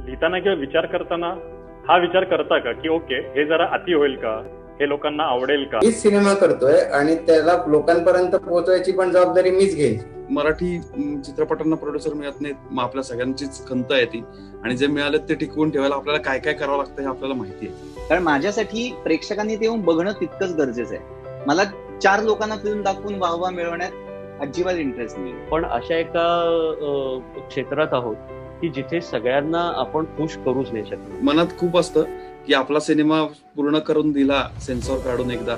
लिहिताना किंवा विचार करताना हा विचार करता का की ओके हे जरा अति होईल का, हे लोकांना आवडेल का? मीच सिनेमा करतोय आणि त्याला लोकांपर्यंत पोहोचवायची पण जबाबदारी मीच घेईल. मराठी चित्रपटांना प्रोड्युसर मिळत नाहीत, मग आपल्या सगळ्यांचीच खंत आहे ती, आणि जे मिळाले ते टिकवून ठेवायला आपल्याला काय काय करावं लागतं हे आपल्याला माहिती आहे. कारण माझ्यासाठी प्रेक्षकांनी ते येऊन बघणं तितकंच गरजेचं आहे. मला 4 लोकांना फिल्म दाखवून वाहवा मिळवण्यात अजिबात इंटरेस्ट नाही. पण अशा एका क्षेत्रात आहोत की जिथे सगळ्यांना आपण खुश करूच नाही शकत. मनात खूप असतं की आपला सिनेमा पूर्ण करून दिला सेन्सॉर काढून एकदा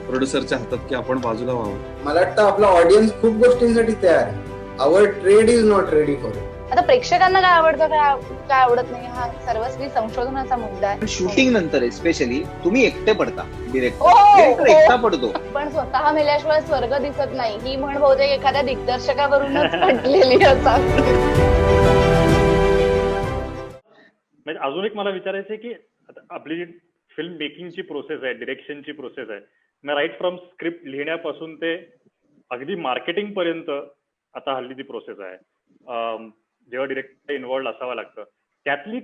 प्रोड्युसरच्या हातात की आपण बाजूला व्हावं. मला वाटतं आपला ऑडियन्स खूप गोष्टींसाठी तयार आहे. Our trade is not ready for it. आता प्रेक्षकांना काय आवडतं काय आवडत नाही हा सर्वस्वी संशोधनाचा मुद्दा आहे. शूटिंग नंतर स्पेशली तुम्ही एकटे पडता, डिरेक्टर हो. एकटा पडतो. पण स्वतः मेल्याशिवाय स्वर्ग दिसत नाही ही म्हण बहुतेक एखाद्या दिग्दर्शकावरूनच पटलेली असावी. म्हणजे अजून एक मला विचारायचं आहे की आपली जी फिल्म मेकिंगची प्रोसेस आहे, डिरेक्शनची प्रोसेस आहे, मग राईट फ्रॉम स्क्रिप्ट लिहिण्यापासून ते अगदी मार्केटिंग पर्यंत आता हल्ली ती प्रोसेस आहे. जेव्हा डिरेक्टर इन्व्हॉल्ड असावं लागतं, त्यातली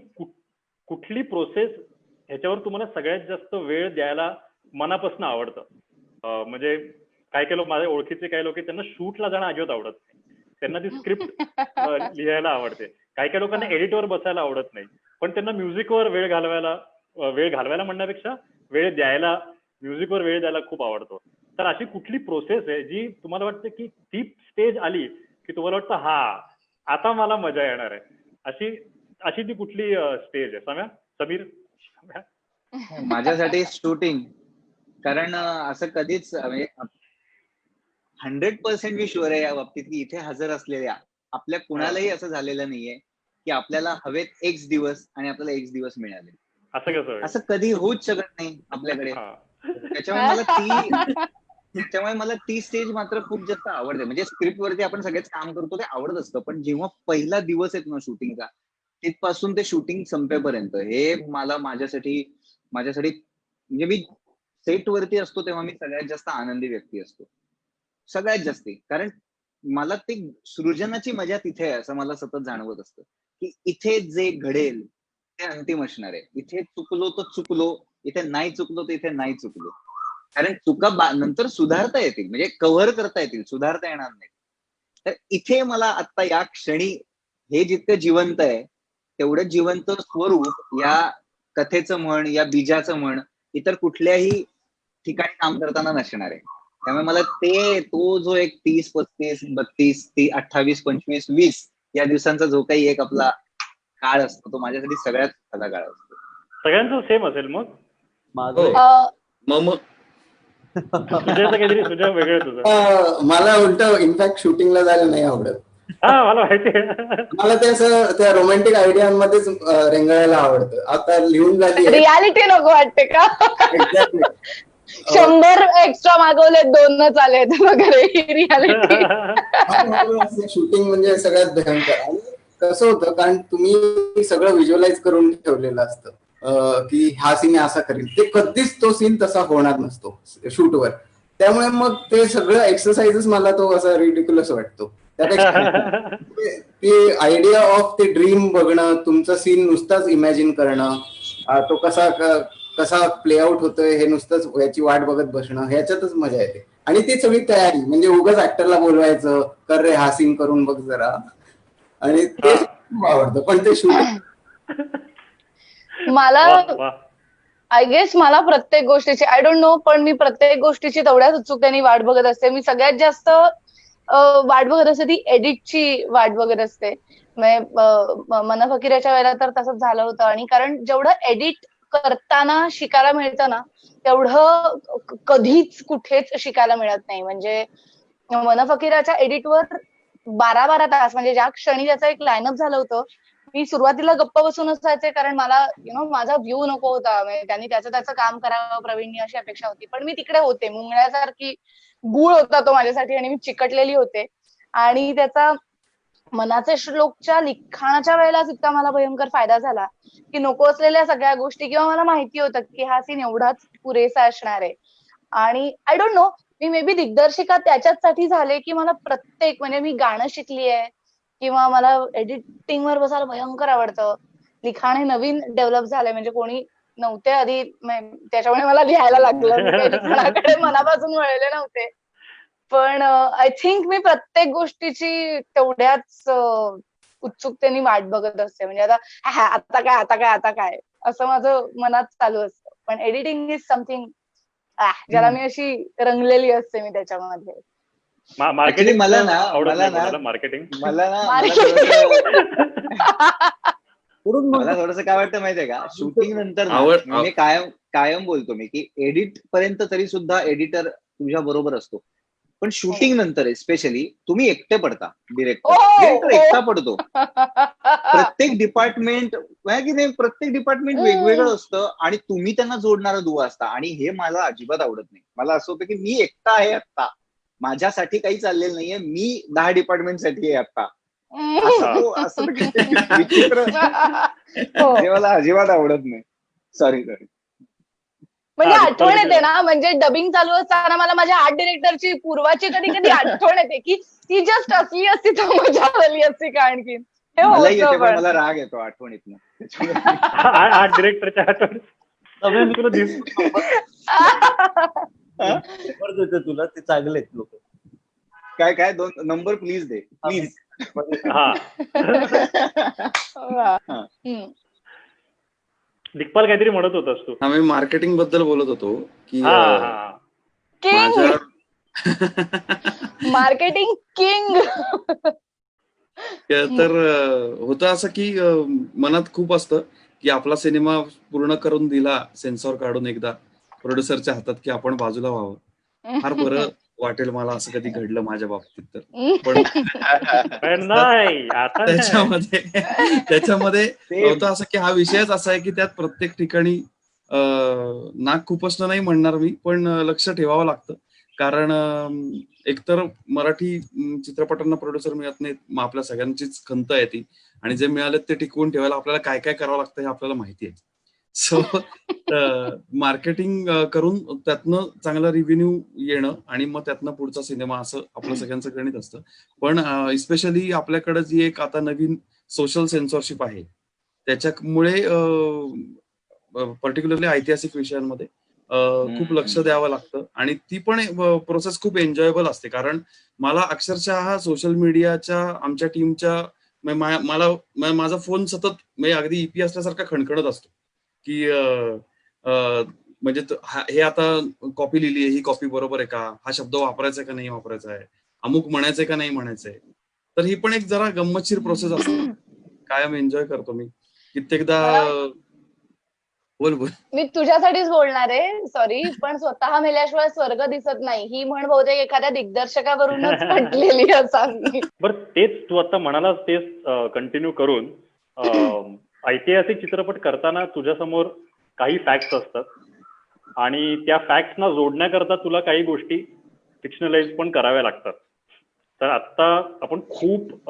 कुठली प्रोसेस ह्याच्यावर तुम्हाला सगळ्यात जास्त वेळ द्यायला मनापासून आवडतं? म्हणजे काही लोक, माझ्या ओळखीचे काही लोक त्यांना शूटला जाणं अजिबात आवडत नाही, त्यांना ती स्क्रिप्ट लिहायला आवडते. काही लोकांना एडिटवर बसायला आवडत नाही, पण त्यांना म्युझिकवर वेळ घालवायला म्हणण्यापेक्षा म्युझिकवर वेळ द्यायला खूप आवडतो. तर अशी कुठली प्रोसेस आहे जी तुम्हाला वाटते की ती स्टेज आली की तुम्हाला वाटतं हा आता मला मजा येणार आहे, अशी ती कुठली स्टेज आहे? समीर? माझ्यासाठी शूटिंग. कारण असं कधीच 100% मी शुअर आहे या बाबतीत की इथे हजर असलेल्या आपल्या कुणालाही असं झालेलं नाहीये की आपल्याला हवेत X दिवस आणि आपल्याला X दिवस मिळाले. असं कसं? असं कधी होऊच शकत नाही आपल्याकडे. त्याच्यामुळे मला ती स्टेज मात्र खूप जास्त आवडते. म्हणजे स्क्रिप्ट वरती आपण सगळेच काम करतो ते आवडत असतं, पण जेव्हा पहिला दिवस येतो ना शूटिंगचा, तिथपासून ते शूटिंग संपेपर्यंत हे माझ्यासाठी म्हणजे मी सेट वरती असतो तेव्हा मी सगळ्यात जास्त आनंदी व्यक्ती असतो, सगळ्यात जास्ती. कारण मला ते सृजनाची मजा तिथे आहे असं मला सतत जाणवत असतं की इथे जे घडेल ते अंतिम असणार आहे. इथे चुकलो तर चुकलो, इथे नाही चुकलो तर इथे नाही चुकलो. कारण चुका नंतर सुधारता येतील, म्हणजे कव्हर करता येतील, सुधारता येणार नाही. तर इथे मला आता या क्षणी हे जितकं जिवंत आहे तेवढं जिवंत स्वरूप या कथेचं म्हण, या बीजाचं म्हण इतर कुठल्याही ठिकाणी काम करताना नसणार आहे. त्यामुळे मला तो जो एक 30, 35, 32, 28, 25, 20 या दिवसांचा जो काही एक आपला काळ असतो तो माझ्यासाठी सगळ्यात खरा काळ असतो. सगळ्यांचं सेम असेल मग? मला उलट इनफॅक्ट शूटिंगला जायला नाही आवडत. मला माहिती. मला ते असं त्या रोमॅन्टिक आयडियांमध्येच रेंगाळायला आवडतं. आता लिहून झाली रियालिटी नको वाटते का? 100 एक्स्ट्रा मागवले, 2च आलेत वगैरे रियालिटी. शूटिंग म्हणजे सगळ्यात भयंकर. आणि कसं होतं, कारण तुम्ही सगळं व्हिज्युअलाइज करून ठेवलेलं असतं की हा सीन असा करेल, ते कधीच तो सीन तसा होणार नसतो शूटवर. त्यामुळे मग ते सगळं एक्सरसाइजेस मला तो असा रिडिक्युलस वाटतो. त्यापेक्षा ती आयडिया ऑफ ते ड्रीम बघणं, तुमचा सीन नुसताच इमॅजिन करणं, तो कसा प्ले आउट होतोय हे नुसतंच याची वाट बघत बसणं, ह्याच्यातच मजा येते. आणि ती सगळी तयारी, म्हणजे उगाच ऍक्टरला बोलवायचं, कर रे हा सीन करून बघ जरा, आणि ते खूप आवडतं. पण ते शूट मला आय गेस मला प्रत्येक गोष्टीची आय डोंट नो, पण मी प्रत्येक गोष्टीची तेवढ्याच उत्सुकतेने वाट बघत असते. मी सगळ्यात जास्त वाट बघत असते ती एडिटची वाट बघत असते. मन फकीराच्या वेळेला तर तसंच झालं होतं. आणि कारण जेवढं एडिट करताना शिकायला मिळतं ना तेवढं कधीच कुठेच शिकायला मिळत नाही. म्हणजे मन फकीराच्या एडिटवर 12 तास, म्हणजे ज्या क्षणी त्याचं एक लाईनअप झालं होतं मी सुरुवातीला गप्प बसून असायचे, कारण मला माझा व्ह्यू नको होता. त्यांनी त्याचं काम करावं प्रवीणनी अशी अपेक्षा होती, पण मी तिकडे होते मुंगळ्यासारखी. गुळ होता तो माझ्यासाठी आणि मी चिकटलेली होते. आणि त्याचा मनाचे श्लोकच्या लिखाणाच्या वेळेलाच इतका मला भयंकर फायदा झाला की नको असलेल्या सगळ्या गोष्टी, किंवा मला माहिती होतं की हा सीन एवढाच पुरेसा असणार आहे. आणि I don't know, me may be दिग्दर्शिका त्याच्याचसाठी झाले की मला प्रत्येक, म्हणजे मी गाणं शिकली आहे किंवा मला एडिटिंग वर बसायला भयंकर आवडतं. लिखाण हे नवीन डेव्हलप झालंय, म्हणजे कोणी नव्हते आधी, त्याच्यामुळे मला लिहायला लागलं. मी काही लिखाणाकडे मनापासून वळले नव्हते. पण आय थिंक मी प्रत्येक गोष्टीची तेवढ्याच उत्सुकतेने वाट बघत असते. म्हणजे आता काय असं माझं मनात चालू असतं. पण एडिटिंग इज समथिंग ज्याला मी अशी रंगलेली असते मी त्याच्यामध्ये. मार्केटिंग मला मार्केटिंग थोडस काय वाटतं माहितीये का, शूटिंग नंतर मी कायम बोलतो मी की एडिट पर्यंत तरी सुद्धा एडिटर तुझ्या बरोबर असतो, पण शूटिंग नंतर स्पेशली तुम्ही एकटे पडता. डिरेक्टर एकटा पडतो. प्रत्येक डिपार्टमेंट वेगवेगळं असतं आणि तुम्ही त्यांना जोडणारा दुवा असता. आणि हे मला अजिबात आवडत नाही. मला असं होतं की मी एकटा आहे आता, माझ्यासाठी काही चाललेलं नाहीये, मी 10 डिपार्टमेंटसाठी आहे आता, असं विचित्र. हे मला अजिबात आवडत नाही. सॉरी. म्हणजे आठवण येते ना, म्हणजे डबिंग चालू असताना मला माझ्या आर्ट डिरेक्टरची पूर्वाची कधी कधी आठवण येते की ती जस्ट असली असती तर मजा आली असती का आणखी. मला येते, पण मला राग येतो आठवणीतनं. आर्ट डिरेक्टरच्या आठवण तुला देते तुला, ते चांगले आहेत लोक. काय 2 number please they, please. Digpal काहीतरी म्हणत होतास तू. मी मार्केटिंग बद्दल बोलत होतो की मार्केटिंग किंग. तर होतं असं की मनात खूप असतं की आपला सिनेमा पूर्ण करून दिला सेन्सॉर काढून एकदा प्रोड्युसरच्या हातात की आपण बाजूला व्हावं. फार बरं वाटेल मला असं कधी घडलं माझ्या बाबतीत तर. पण त्याच्यामध्ये होतं असं की हा विषयच असा आहे की त्यात प्रत्येक ठिकाणी नाक खुपसणं नाही म्हणणार मी, पण लक्ष ठेवावं लागतं. कारण एकतर मराठी चित्रपटांना प्रोड्युसर मिळत नाहीत, मग आपल्या सगळ्यांचीच खंत आहे ती. आणि जे मिळाले ते टिकवून ठेवायला आपल्याला काय काय करावं लागतं हे आपल्याला माहिती आहे. सो मार्केटिंग करून त्यातनं चांगला रिव्हेन्यू येणं आणि मग त्यातनं पुढचा सिनेमा, असं आपलं सगळ्यांचं गणित असतं. पण स्पेशली आपल्याकडे जी एक आता नवीन सोशल सेन्सॉरशिप आहे त्याच्यामुळे पर्टिक्युलरली ऐतिहासिक विषयांमध्ये खूप लक्ष द्यावं लागतं. आणि ती पण प्रोसेस खूप एन्जॉयबल असते. कारण मला अक्षरशः सोशल मीडियाच्या आमच्या टीमच्या मला माझा फोन सतत म्हणजे अगदी ईपी असल्यासारखा खणखणत असतो की म्हणजे हे आता कॉपी लिहिली आहे, ही कॉपी बरोबर आहे का, हा शब्द वापरायचा का नाही वापरायचा आहे, अमुक म्हणायचंय का नाही म्हणायचंय. तर ही पण एक जरा गंमतशीर प्रोसेस असते. कायम एन्जॉय करतो मी. कित्येकदा बोल. मी तुझ्यासाठीच बोलणार आहे, सॉरी, पण स्वतः मेल्याशिवाय स्वर्ग दिसत नाही ही म्हण बहुतेक एखाद्या दिग्दर्शकावरूनच पटलेली असावी. बरं, तेच तू आता म्हणालास तेच कंटिन्यू करून ऐतिहासिक चित्रपट करताना तुझ्यासमोर काही फॅक्ट्स असतात आणि त्या फॅक्ट्सना जोडण्याकरता तुला काही गोष्टी फिक्शनलाइज पण कराव्या लागतात. तर आता आपण खूप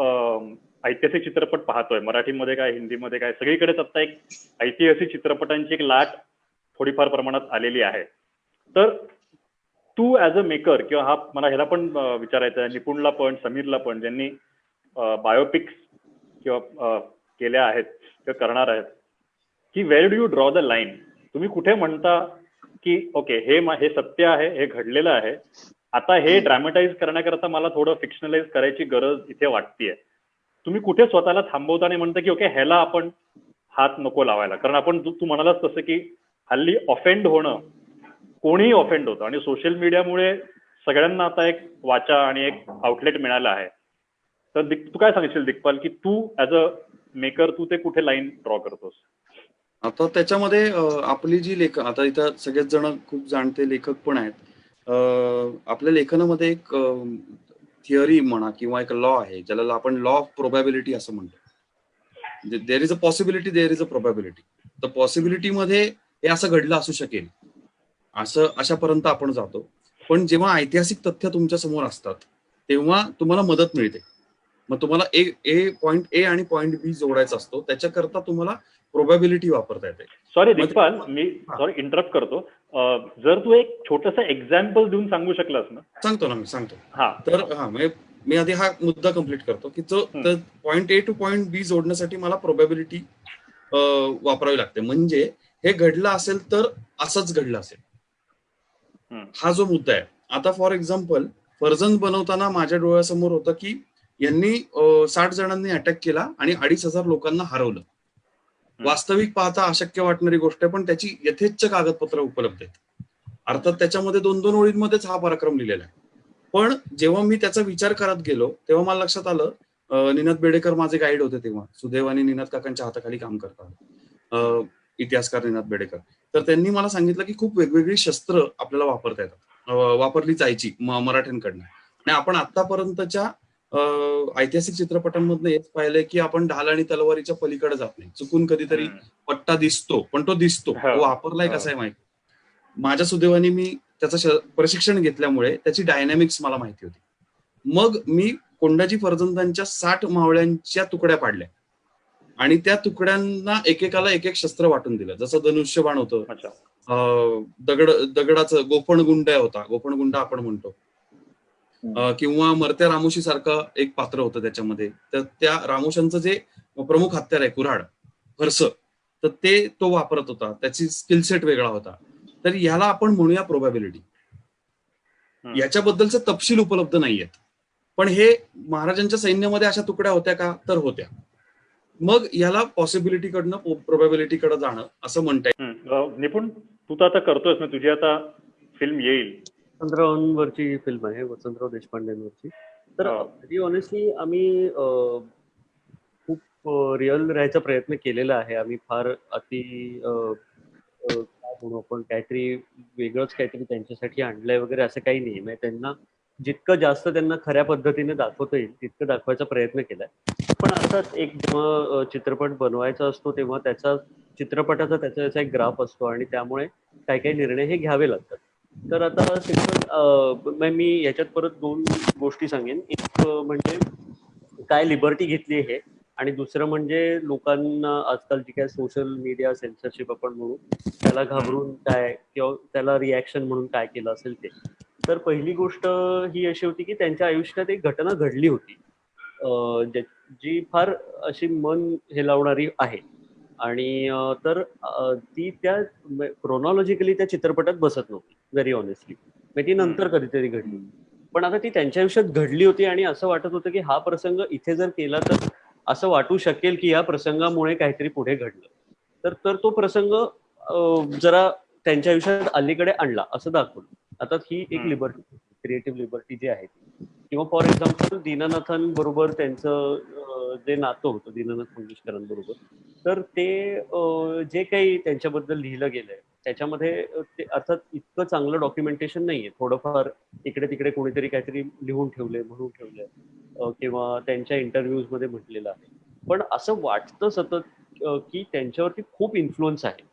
ऐतिहासिक चित्रपट पाहतोय, मराठीमध्ये काय हिंदीमध्ये काय सगळीकडेच आता एक ऐतिहासिक चित्रपटांची एक लाट थोडीफार प्रमाणात आलेली आहे. तर तू ऍज अ मेकर, किंवा मला ह्याला पण विचारायचं आहे, निपुणला पण समीरला पण, ज्यांनी बायोपिक्स किंवा केल्या आहेत किंवा करणार आहेत, की where do you draw the line? तुम्ही कुठे म्हणता की ओके हे सत्य आहे, हे घडलेलं आहे, आता हे ड्रॅमटाईज करण्याकरता मला थोडं फिक्शनलाइज करायची गरज इथे वाटतेय. तुम्ही कुठे स्वतःला थांबवता आणि म्हणता की ओके ह्याला आपण हात नको लावायला? कारण आपण तू म्हणालास तसं की हल्ली ऑफेंड होणं, कोणीही ऑफेंड होतं आणि सोशल मीडियामुळे सगळ्यांना आता एक वाचा आणि एक आउटलेट मिळालं आहे. तर तू काय सांगशील दिग्पाल, की तू ऍज अ मेकर तू ते कुठे लाईन ड्रॉ करतोस? आता त्याच्यामध्ये आपली जी आता इथं सगळेच जण खूप जाणते लेखक पण आहेत. आपल्या लेखनामध्ये एक थिअरी म्हणा किंवा एक लॉ आहे, ज्याला आपण लॉ ऑफ प्रोबॅबिलिटी असं म्हणतो. There is a possibility, there is a probability. तर पॉसिबिलिटीमध्ये हे असं घडलं असू शकेल, अशापर्यंत आपण जातो. पण जेव्हा ऐतिहासिक तथ्य तुमच्या समोर असतात तेव्हा तुम्हाला मदत मिळते. मग तुम्हाला पॉइंट ए आणि पॉइंट बी जोडायचा असतो, त्याच्याकरता तुम्हाला प्रोबॅबिलिटी वापरता येते. सॉरी दिग्पाल, मी इंटरप्ट करतो. जर तू एक छोटस एक्झाम्पल देऊन सांगू शकलास ना? सांगतो. तर मी आधी हा मुद्दा कम्प्लीट करतो की पॉइंट ए टू पॉइंट बी जोडण्यासाठी मला प्रोबॅबिलिटी वापरावी लागते. म्हणजे हे घडलं असेल तर असंच घडलं असेल, हा जो मुद्दा आहे. आता फॉर एक्झाम्पल फर्जंद बनवताना माझ्या डोळ्यासमोर होतं की यांनी 60 जणांनी अटॅक केला आणि 2,500 लोकांना हरवलं. वास्तविक पाहता अशक्य वाटणारी गोष्ट आहे, पण त्याची यथेच्छ कागदपत्र उपलब्ध आहेत. अर्थात त्याच्यामध्ये 2-2 ओळींमध्येच हा पराक्रम लिहिलेला आहे. पण जेव्हा मी त्याचा विचार करत गेलो तेव्हा मला लक्षात आलं, निनाद बेडेकर माझे गाईड होते तेव्हा, सुदैव आणि निनाद काकांच्या हाताखाली काम करतात इतिहासकार निनाद बेडेकर. तर त्यांनी मला सांगितलं की खूप वेगवेगळी शस्त्र आपल्याला वापरता येतात, वापरली जायची मराठ्यांकडनं. आणि आपण आतापर्यंतच्या ऐतिहासिक चित्रपटांमधनं हेच पाहिलंय की आपण ढाल आणि तलवारीच्या पलीकडे जात नाही. चुकून कधीतरी पट्टा दिसतो, पण तो दिसतो, तो वापरलाय कसा आहे माहिती. माझ्या सुदैवाने मी त्याचं प्रशिक्षण घेतल्यामुळे त्याची डायनॅमिक्स मला माहिती होती. मग मी कोंडाजी फर्जंदांच्या 60 मावळ्यांच्या तुकड्या पाडल्या आणि त्या तुकड्यांना एकेकाला एक एक शस्त्र वाटून दिलं. जसं धनुष्यबाण होतं, दगडाचं गोफणगुंड होता, गोफणगुंड आपण म्हणतो, किंवा मरत्या रामोशी सारखं एक पात्र होतं त्याच्यामध्ये. तर त्या रामोशांचं जे प्रमुख हत्यार आहे कुऱ्हाड, फरस, तर ते तो वापरत होता. त्याची स्किल सेट वेगळा होता. तर ह्याला आपण म्हणूया प्रोबॅबिलिटी. याच्याबद्दलचे तपशील उपलब्ध नाहीयेत, पण हे महाराजांच्या सैन्यामध्ये अशा तुकड्या होत्या का, तर होत्या. मग याला पॉसिबिलिटी कडनं प्रोबॅबिलिटी कडे जाणं असं म्हणता येईल. निपुण, तू तर आता करतोयस ना, तुझी आता फिल्म येईल वसंतरावांवरची फिल्म आहे, वसंतराव देशपांडेंवरची. तर व्हेरी ऑनेस्टली आम्ही खूप रिअल राहायचा प्रयत्न केलेला आहे. आम्ही फार अति काय म्हणू आपण, काहीतरी वेगळंच काहीतरी त्यांच्यासाठी आणलंय वगैरे असं काही नाही. म्हणजे त्यांना जितकं जास्त त्यांना खऱ्या पद्धतीने दाखवता येईल तितकं दाखवायचा प्रयत्न केलाय. पण अर्थात एक जेव्हा चित्रपट बनवायचा असतो तेव्हा त्याचा चित्रपटाचा त्याचा एक ग्राफ असतो आणि त्यामुळे काही काही निर्णय हे घ्यावे लागतात. तर आता मी याच्यात परत 2 गोष्टी सांगेन. एक म्हणजे काय लिबर्टी घेतली हे, आणि दुसरं म्हणजे लोकांना आजकाल जी काय सोशल मीडिया सेन्सरशिप आपण म्हणू त्याला घाबरून काय किंवा त्याला रिॲक्शन म्हणून काय केलं असेल ते. तर पहिली गोष्ट ही अशी होती की त्यांच्या आयुष्यात एक घटना घडली होती जी फार अशी मन हेलावणारी आहे, आणि तर ती त्या क्रोनॉलॉजिकली त्या चित्रपटात बसत नव्हती व्हेरी ऑनेस्टली. ती नंतर कधीतरी घडली, पण आता ती त्यांच्या आयुष्यात घडली होती आणि असं वाटत होतं की हा प्रसंग इथे जर केला तर असं वाटू शकेल की या प्रसंगामुळे काहीतरी पुढे घडलं. तर तो प्रसंग जरा त्यांच्या आयुष्यात अलीकडे आणला असं दाखवलं. आता ही एक लिबर्टी, क्रिएटिव्ह लिबर्टी जी आहे ती. किंवा फॉर एक्झाम्पल दीनानाथां बरोबर त्यांचं जे नातं होतं दीनानाथ मंगेशकरांबरोबर, तर ते जे काही त्यांच्याबद्दल लिहिलं गेलंय त्याच्यामध्ये ते अर्थात इतकं चांगलं डॉक्युमेंटेशन नाहीये. थोडंफार इकडे तिकडे कोणीतरी काहीतरी लिहून ठेवलंय, म्हणून ठेवलंय, किंवा त्यांच्या इंटरव्ह्यूज मध्ये म्हटलेलं आहे. पण असं वाटतं सतत की त्यांच्यावरती खूप इन्फ्लुअन्स आहे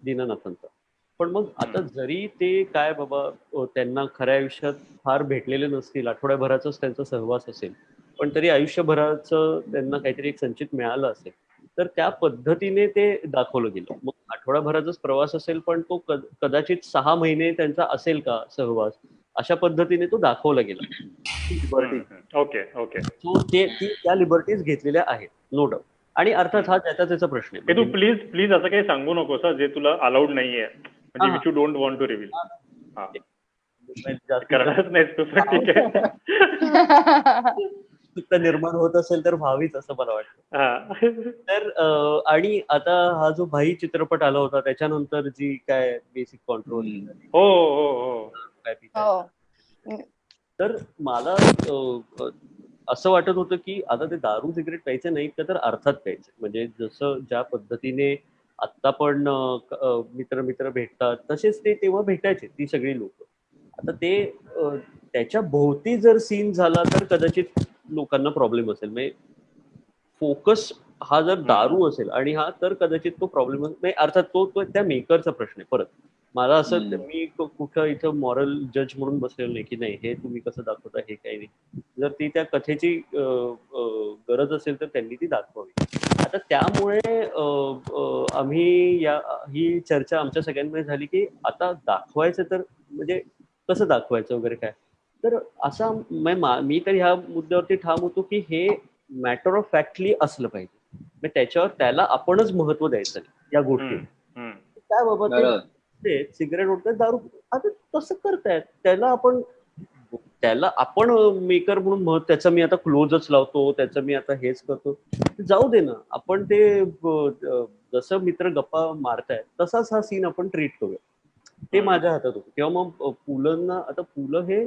दीनानाथांचा. पण मग आता जरी ते काय बाबा त्यांना खऱ्या आयुष्यात फार भेटलेले नसतील, आठवड्याभराचाच त्यांचा सहवास असेल, पण तरी आयुष्यभराचं त्यांना काहीतरी एक संचित मिळालं असेल, तर त्या पद्धतीने ते दाखवलं गेलं. मग आठवड्याभराचाच प्रवास असेल पण तो कदाचित 6 महिने त्यांचा असेल का सहवास, अशा पद्धतीने तो दाखवला गेला. Okay okay. सो त्या लिबर्टीज घेतलेल्या आहेत, नो डाऊट. आणि अर्थात हा त्याचा प्रश्न आहे. तू प्लीज असं काही सांगू नकोस जे तुला अलाउड नाहीये, म्हणजे which you don't want to reveal. करणारच नाहीस तू, ठीक आहे. निर्माण होत असेल तर व्हावीच असं मला वाटतं. तर आणि आता हा जो भाई चित्रपट आला होता त्याच्यानंतर जी काय बेसिक कॉन्ट्रोवर्सी झाली, तर मला असं वाटत होतं की आता ते दारू सिगरेट प्यायचं नाही तर अर्थात प्यायचं. म्हणजे जसं ज्या पद्धतीने आता पण मित्र भेटतात तसेच ते तेव्हा भेटायचे ती सगळी लोक. आता ते त्याच्या भोवती जर सीन झाला तर कदाचित लोकांना प्रॉब्लेम असेल. म्हणजे फोकस हा जर दारू असेल आणि हा, तर कदाचित तो प्रॉब्लेम अर्थात तो त्या मेकरचा प्रश्न आहे. परत मला असं, मी कुठं इथं मॉरल जज म्हणून बसलेलो नाही की नाही हे तुम्ही कसं दाखवता हे काही नाही. जर ती त्या कथेची गरज असेल तर त्यांनी ती दाखवावी. आता त्यामुळे आम्ही ही चर्चा आमच्या सगळ्यांमध्ये झाली की आता दाखवायचं तर म्हणजे कसं दाखवायचं वगैरे काय. तर असा मी तर ह्या मुद्द्यावरती ठाम होतो की हे मॅटर ऑफ फॅक्टली असलं पाहिजे. मग त्याच्यावर त्याला आपणच महत्व द्यायचं या गोष्टी. काय बाबा ते सिगरेट ओढतात, दारू, आता तसं करतायत, त्याला आपण मेकर म्हणून त्याचं मी आता क्लोजच लावतो, त्याचं मी आता हेच करतो, जाऊ दे ना. आपण ते जसं मित्र गप्पा मारतायत तसाच हा सीन आपण ट्रीट करूया, ते माझ्या हातात होतं. किंवा मग पुलंना, आता पुलं हे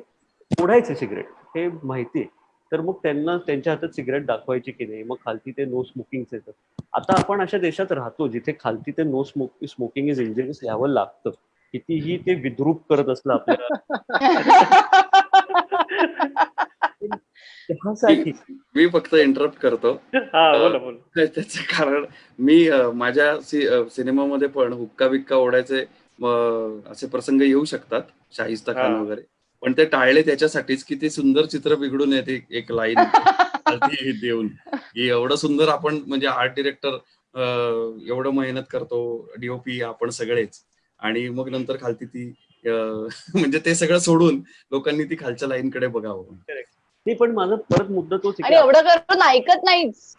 ओढायचे सिगरेट हे माहितीये, तर मग त्यांना त्यांच्या हातात सिगरेट दाखवायची की नाही, मग खालती ते नो स्मोकिंगचं येतं. आता आपण अशा देशात राहतो जिथे खालती ते नो स्मोकिंग इज इंजिनियस लिहावं लागतं, कितीही ते विद्रूप करत असलं आपल्याला. त्यासाठी मी फक्त इंटरप्ट करतो. त्याचं कारण मी माझ्या सिनेमामध्ये पण हुक्का बिक्का ओढायचे असे प्रसंग येऊ शकतात, शाहिस्ता खान वगैरे, पण ते टाळले त्याच्यासाठीच की ते सुंदर चित्र बिघडून येते एक लाईन देऊन, की एवढं सुंदर आपण म्हणजे आर्ट डिरेक्टर एवढं मेहनत करतो, डीओपी आपण सगळेच, आणि मग नंतर खालती ती म्हणजे ते सगळं सोडून लोकांनी ती खालच्या लाईनकडे बघावं. ते पण माझा परत मुद्दा तोच आणि एवढं करून ऐकत नाहीच.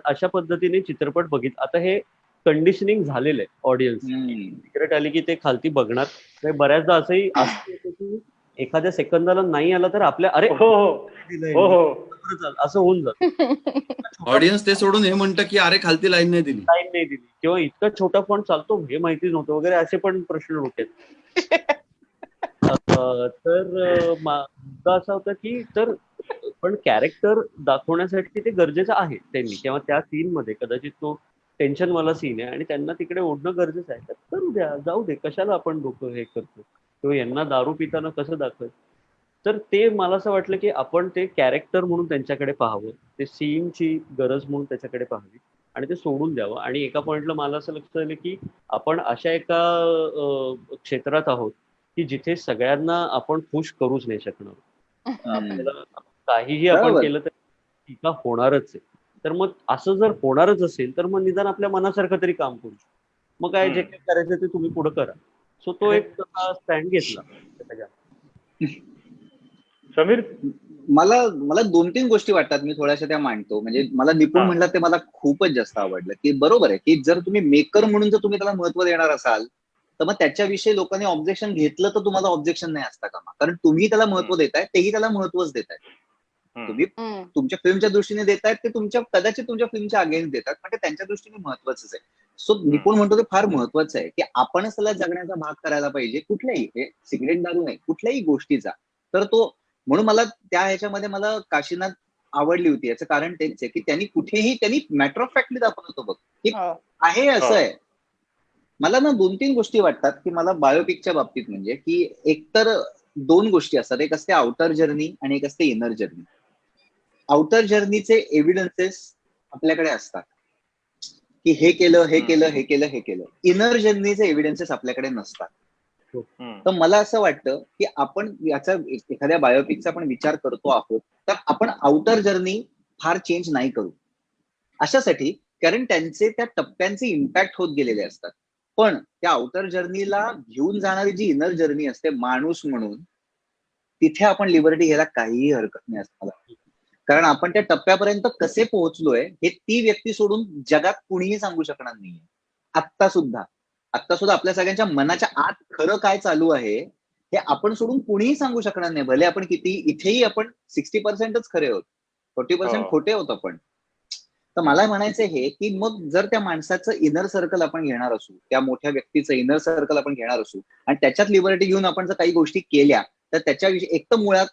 अशा पद्धतीने चित्रपट बघित, आता हे कंडिशनिंग झालेलं आहे ऑडियन्स, सिगरेट आली की ते खालती बघणार. बऱ्याचदा असंही असतं की एखाद्या सेकंदाला नाही आला तर आपल्या अरे असं होऊन जातं. ऑडियन्स ते सोडून हे म्हणतं की अरे खालती लाईन नाही दिली, किंवा इतका छोटा फॉन्ट चालतो हे माहिती नव्हतं वगैरे, असे पण प्रश्न होते. तर मुद्दा असा होता की तर पण कॅरेक्टर दाखवण्यासाठी ते गरजेचं आहे त्यांनी, किंवा त्या सीन मध्ये कदाचित तो टेन्शनवाला सीन आहे आणि त्यांना तिकडे ओढणं गरजेचं आहे, तर करू द्या, जाऊ दे, कशाला आपण डोकं हे करतो, किंवा यांना दारू पिताना कसं दाखवायचं. तर ते मला असं वाटलं की आपण ते कॅरेक्टर म्हणून त्यांच्याकडे पाहावं, ते सीनची गरज म्हणून त्याच्याकडे पाहावी आणि ते सोडून द्यावं. आणि एका पॉइंटला मला असं लक्षात आलं की आपण अशा एका क्षेत्रात आहोत की जिथे सगळ्यांना आपण खुश करूच नाही शकणार. आपल्याला काहीही आपण केलं तर टीका होणारच आहे. तर मग असं जर होणारच असेल तर मग निदान आपल्या मनासारखं तरी काम करू. मग काय जे काही करायचं ते तुम्ही पुढे करा. सो तो एक स्टँड घेतला. समीर, मला 2-3 गोष्टी वाटतात, मी थोड्याशा त्या मांडतो. म्हणजे मला निपुण म्हणलं ते मला खूपच जास्त आवडलं, की बरोबर आहे की जर तुम्ही मेकर म्हणून जर तुम्ही त्याला महत्व देणार असाल तर मग त्याच्याविषयी लोकांनी ऑब्जेक्शन घेतलं तर तुम्हाला ऑब्जेक्शन नाही असता कामा, कारण तुम्ही त्याला महत्व देताय, तेही त्याला महत्वच देतायत. तुम्ही तुमच्या फिल्मच्या दृष्टीने देतायत, ते कदाचित तुमच्या फिल्मच्या अगेन्स्ट देतात, पण ते त्यांच्या दृष्टीने महत्वाचंच आहे. सो निपुण म्हणतो ते फार महत्वाचं आहे की आपणच त्याला जगण्याचा भाग करायला पाहिजे, कुठल्याही सिगरेट दारू नाही, कुठल्याही गोष्टीचा. तर तो म्हणून मला त्या ह्याच्यामध्ये मला काशीनाथ आवडली होती. याचं कारण तेच आहे की त्यांनी मॅटर ऑफ फॅक्टली दाखवलं होतं बघ की आहे असं आहे. मला ना 2-3 गोष्टी वाटतात की मला बायोपिकच्या बाबतीत, म्हणजे की एकतर 2 गोष्टी असतात, एक असते आउटर जर्नी आणि एक असते इनर जर्नी. आउटर जर्नीचे एव्हिडन्सेस आपल्याकडे असतात की हे केलं, हे केलं, हे केलं, हे केलं. इनर जर्नीचे एव्हिडन्सेस आपल्याकडे नसतात. तर मला असं वाटतं की आपण याचा एखाद्या बायोपिकचा आपण विचार करतो आहोत तर आपण आउटर जर्नी फार चेंज नाही करू अशासाठी, कारण त्यांचे त्या टप्प्यांचे इम्पॅक्ट होत गेलेले असतात. पण त्या आउटर जर्नीला घेऊन जाणारी जी इनर जर्नी असते माणूस म्हणून, तिथे आपण लिबर्टी घ्यायला काहीही हरकत नाही असं मला. कारण आपण त्या टप्प्यापर्यंत कसे पोहोचलोय हे ती व्यक्ती सोडून जगात कुणीही सांगू शकणार नाहीये. आत्ता सुद्धा आपल्या सगळ्यांच्या मनाच्या आत खरं काय चालू आहे हे आपण सोडून कुणीही सांगू शकणार नाही. भले आपण किती इथेही आपण 60%च खरे आहोत, 40% खोटे आहोत आपण. तर मला म्हणायचं हे की मग जर त्या माणसाचं इनर सर्कल आपण घेणार असू, त्या मोठ्या व्यक्तीचं इनर सर्कल आपण घेणार असू आणि त्याच्यात लिबर्टी घेऊन आपण जर काही गोष्टी केल्या तर त्याच्याविषयी एक तर मुळात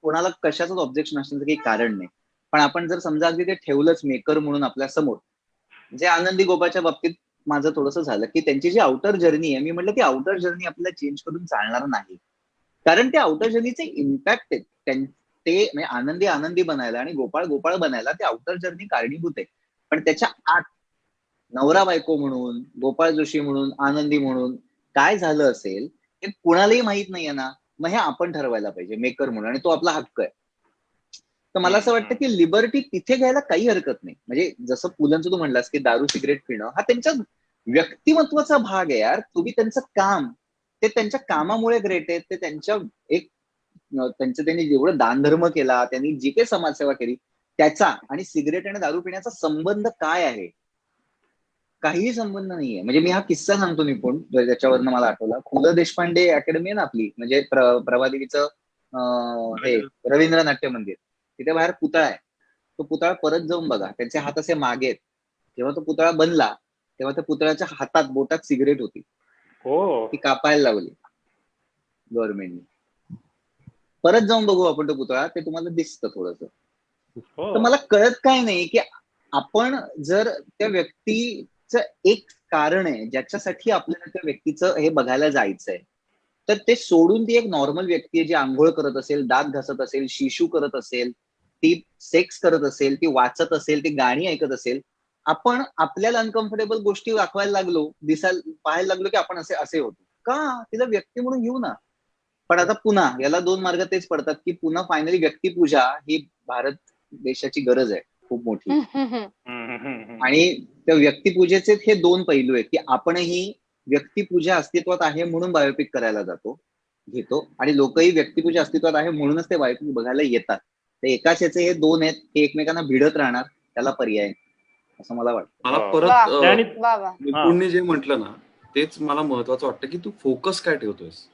कोणाला कशाचंच ऑब्जेक्शन असण्याचं काही कारण नाही. पण आपण जर समजा अगदी ते ठेवलंच मेकर म्हणून आपल्या समोर, जे आनंदी गोपाच्या बाबतीत माझं थोडंसं झालं की त्यांची जी आउटर जर्नी आहे, मी म्हटलं ती आउटर जर्नी आपल्याला चेंज करून चालणार नाही, कारण त्या आउटर जर्नीचे इम्पॅक्ट आहेत. ते म्हणजे आनंदी बनायला आणि गोपाळ बनायला ते आउटर जर्नी कारणीभूत आहे. पण त्याच्या आत नवरा बायको म्हणून, गोपाळ जोशी म्हणून, आनंदी म्हणून काय झालं असेल हे कुणालाही माहित नाहीये ना. मग हे आपण ठरवायला पाहिजे मेकर म्हणून, आणि तो आपला हक्क आहे. तर मला असं वाटतं की लिबर्टी तिथे घ्यायला काही हरकत नाही. म्हणजे जसं पुलंचं तू म्हणलास की दारू सिगरेट पिणं हा त्यांच्या व्यक्तिमत्वाचा भाग आहे यार. तुम्ही त्यांचं काम, ते त्यांच्या कामामुळे ग्रेट आहेत. ते त्यांनी जेवढं दानधर्म केला, त्यांनी जी काही समाजसेवा केली त्याचा आणि सिगरेट आणि दारू पिण्याचा संबंध काय आहे? काहीही संबंध नाहीये. म्हणजे मी हा किस्सा सांगतो निपुण, त्याच्यावरनं मला आठवला. पु ल देशपांडे अकॅडमी आहे ना आपली, म्हणजे प्रभादेवीचं हे रवींद्र नाट्य मंदिर, तिथे बाहेर पुतळा आहे. तो पुतळा परत जाऊन बघा, त्यांचे हात असे मागे आहेत. जेव्हा तो पुतळा बनला तेव्हा त्या पुतळ्याच्या हातात बोटात सिगरेट होती, ती कापायला लावली गव्हर्नमेंटने. परत जाऊन बघू आपण तो पुतळा, ते तुम्हाला दिसतं थोडंसं. तर मला कळत काय नाही की आपण जर त्या व्यक्तीचं एक कारण आहे ज्याच्यासाठी आपल्याला त्या व्यक्तीचं हे बघायला जायचंय, तर ते सोडून ती एक नॉर्मल व्यक्ती आहे जी आंघोळ करत असेल, दात घासत असेल, शिशू करत असेल, ती सेक्स करत असेल, ती वाचत असेल, ती गाणी ऐकत असेल, आपण आपल्याला अनकम्फर्टेबल गोष्टी दाखवायला लागलो, पाहायला लागलो की आपण असे होतो का? तिला व्यक्ती म्हणून घेऊ ना. पण आता पुन्हा याला दोन मार्ग तेच पडतात की पुन्हा फायनली व्यक्तिपूजा ही भारत देशाची गरज आहे खूप मोठी. आणि त्या व्यक्तिपूजेचे हे दोन पैलू आहेत की आपणही व्यक्तिपूजा अस्तित्वात आहे म्हणून बायोपिक करायला घेतो आणि लोकही व्यक्तिपूजा अस्तित्वात आहे म्हणूनच ते बायोपिक बघायला येतात. ते एकाच याचे हे दोन आहेत, हे एकमेकांना भिडत राहणार, त्याला पर्याय असं मला वाटतं. मला परत निपुणने जे म्हटलं ना तेच मला महत्वाचं वाटतं की तू फोकस काय ठेवतोयस.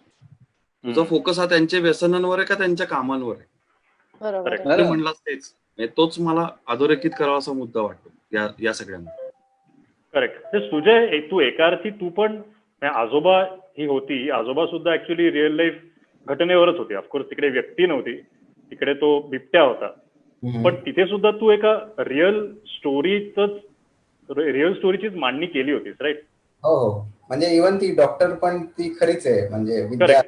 तुझा फोकस हा त्यांच्या व्यसनांवर आहे का त्यांच्या कामांवर आहे? बरोबर म्हणलास तेच, तोच मला अधोरेखित करावा असा मुद्दा वाटतो या सगळ्यांना. करेक्ट. सुजय, तू एका अर्थी तू पण आजोबा ही होती, आजोबा सुद्धा ऍक्च्युली रिअल लाईफ घटनेवरच होती. ऑफकोर्स तिकडे व्यक्ती नव्हती, तिकडे तो बिबट्या होता, पण तिथे सुद्धा तू एका रिअल स्टोरीचीच मांडणी केली होतीस, राईट? हो हो, म्हणजे इव्हन ती डॉक्टर पण ती खरीच आहे, म्हणजे विद्या